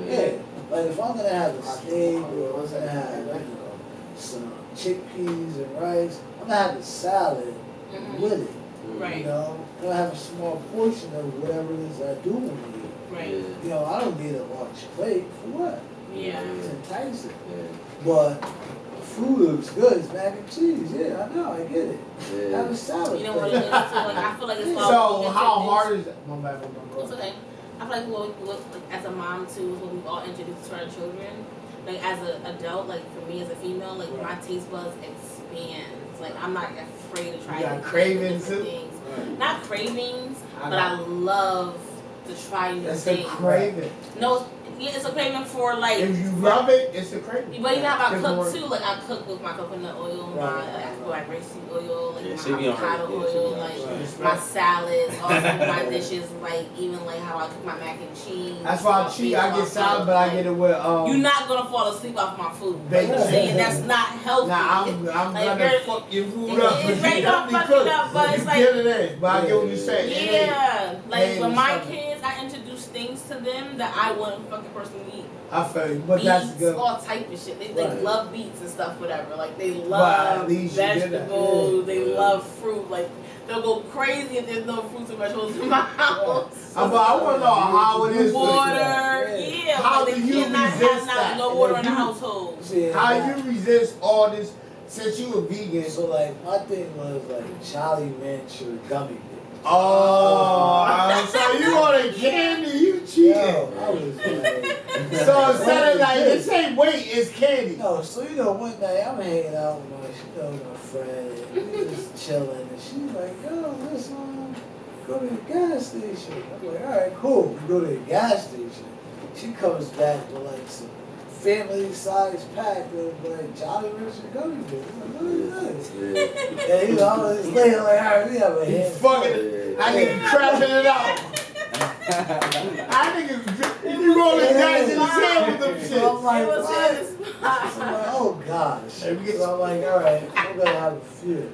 Yeah, like if I'm gonna have a steak or I'm gonna have some chickpeas and rice, I'm gonna have a salad with it. Right. I'm gonna have a small portion of whatever it is I do want to eat. Right. I don't need a large plate for what? Yeah. It's enticing. But food looks good. It's mac and cheese. Yeah, I know. I get it. Have a salad. You know what it is? I feel like it's all. So how hard is that? My bad. It's okay. I feel like as a mom too, when we all introduce to our children, like as an adult, like for me as a female, like my taste buds expands. Like I'm not afraid to try. You got cravings too? Things. Not cravings, but I love to try new things. That's a craving. No, it's a craving for like. If you love it, it's a craving. But you know how I cook too. Like I cook with my coconut oil, my rapeseed oil, like my avocado oil, like my salads, all of my dishes, like even like how I cook my mac and cheese. That's why I cheat. I get salad, but I get it with You're not gonna fall asleep off my food. Bacon. That's not healthy. Nah, I'm like, gonna fuck your food up. It's right, don't fuck it up, but it's like but I get what you're saying. Yeah, like with my kids, I introduce things to them that I wouldn't fucking personally eat. I feel you, but beets, that's good. All type of shit. They love beets and stuff, whatever. Like they love vegetables. They love fruit. Like they'll go crazy if there's no fruits and vegetables in my house. But I want to know how it is. Water, yeah. How like, do you resist that? No water in the household. How you resist all this since you a vegan? So like my thing was like Jolly Rancher gummy bears. Oh, so you want a candy? You cheating? Yo, I was like, so instead of like this ain't weight, it's candy. No, so one night I'm hanging out with my friend, and we just chilling, and she's like, yo, let's go to the gas station. I'm like, all right, cool. We go to the gas station. She comes back with like some family-sized pack of like Jolly Rancher gummy bears. I'm like, what is this? And I was later like, all right, we have a hand. Fucking, I nigga crashing it out. I nigga, you rolling dice in the sand with them shit. I'm like, what? So I'm like, oh gosh. So I'm like, all right, I'm gonna have a few.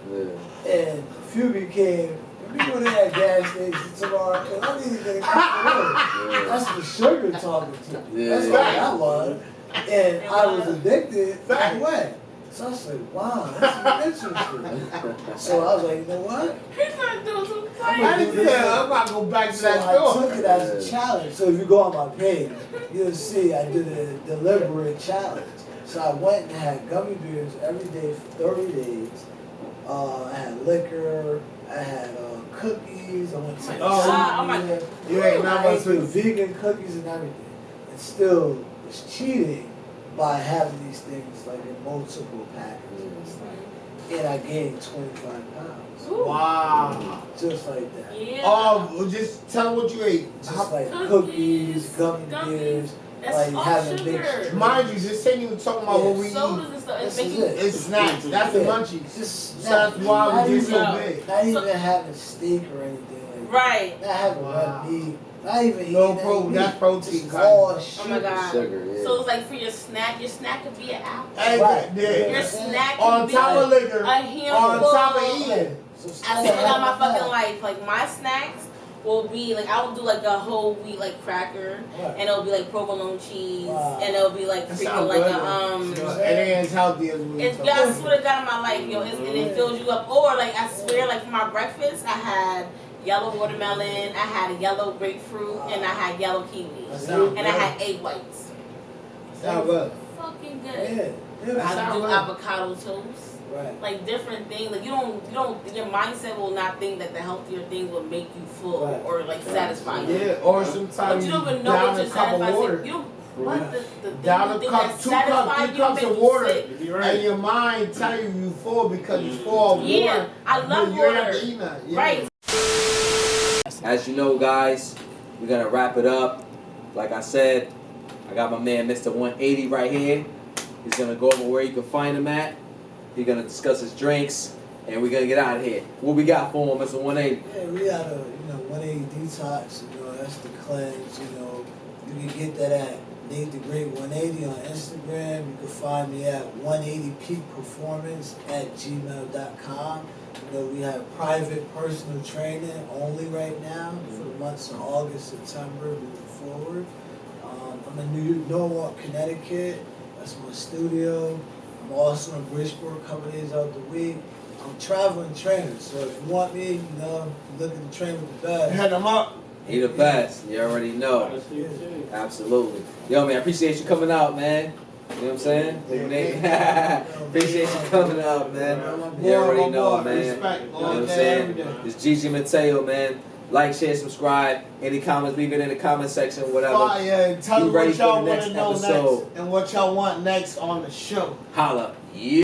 And few became. We go to that gas station tomorrow, and I need to get a cup of water. That's the sugar talking to me. That's what I was. And I was addicted that way. So I was like, wow, that's interesting. So I was like, you know what? He's not doing some I'm about to go back to that store. So I took it as a challenge. So if you go on my page, you'll see I did a deliberate challenge. So I went and had gummy bears every day for 30 days. I had liquor. I had cookies. I went to You ain't not I ate the vegan cookies and everything. And still was cheating by having these things like in multiple packages. And I gained 25 pounds. Ooh. Wow. Just like that. Yeah. Just tell them what you ate. Just like cookies, gummy bears. That's like all having sugar. big Mind you, this ain't even talking about what we eat. Sodas and stuff. It's snacks. That's the munchies. Just so that's why we get so big. Not even having steak or anything like right. that. Not having red meat. Not even no eating protein. That's protein. All oh my god. Sugar, yeah. So it's like for your snack could be an apple. Right. Your snack could on be top of liquor. A handful. On top of eating. I swear on my fucking life, like my snacks will be like I will do like a whole wheat like cracker, and it'll be like provolone cheese, and it'll be like freaking like a It ain't as healthy as we. It's I swear to God in my life, yo, and it fills you up. Or like I swear, like for my breakfast, I had yellow watermelon, I had a yellow grapefruit, and I had yellow kiwi, and I had egg whites. Sound good. Fucking good. Yeah. I do avocado toast. Right. Like different things. Like you don't. Your mindset will not think that the healthier things will make you full or like satisfy you. Yeah. Or sometimes you don't even know what you're satisfied. You don't. What the down a cup, 2 cups, 3 cups of water, and your mind tell you full because it's full of water. Yeah, I love water. You have to eat that. Yeah. Right. As you know, guys, we're gonna wrap it up. Like I said, I got my man Mr.180 right here. He's gonna go over where you can find him at. He's gonna discuss his drinks, and we're gonna get out of here. What we got for him, Mr.180? Yeah, we got a 180 Detox. That's the cleanse. You can get that at Nate the Great 180 on Instagram. You can find me at 180peakperformance@gmail.com. We have private personal training only right now for the months of August, September, moving forward. I'm in Norwalk, Connecticut. That's my studio. I'm also in Bridgeport a couple days out the week. I'm traveling trainer, so if you want me, looking to train with the best. Head them up. He the best. You already know. Absolutely. Yo, man, I appreciate you coming out, man. You know what I'm saying? Appreciate you coming out, man. You already know, man. You know what I'm saying? It's Gigi Mateo, man. Like, share, subscribe. Any comments, leave it in the comment section, whatever. Yeah, tell me what y'all want to know episode. next and what y'all want next on the show. Holla. Yeah.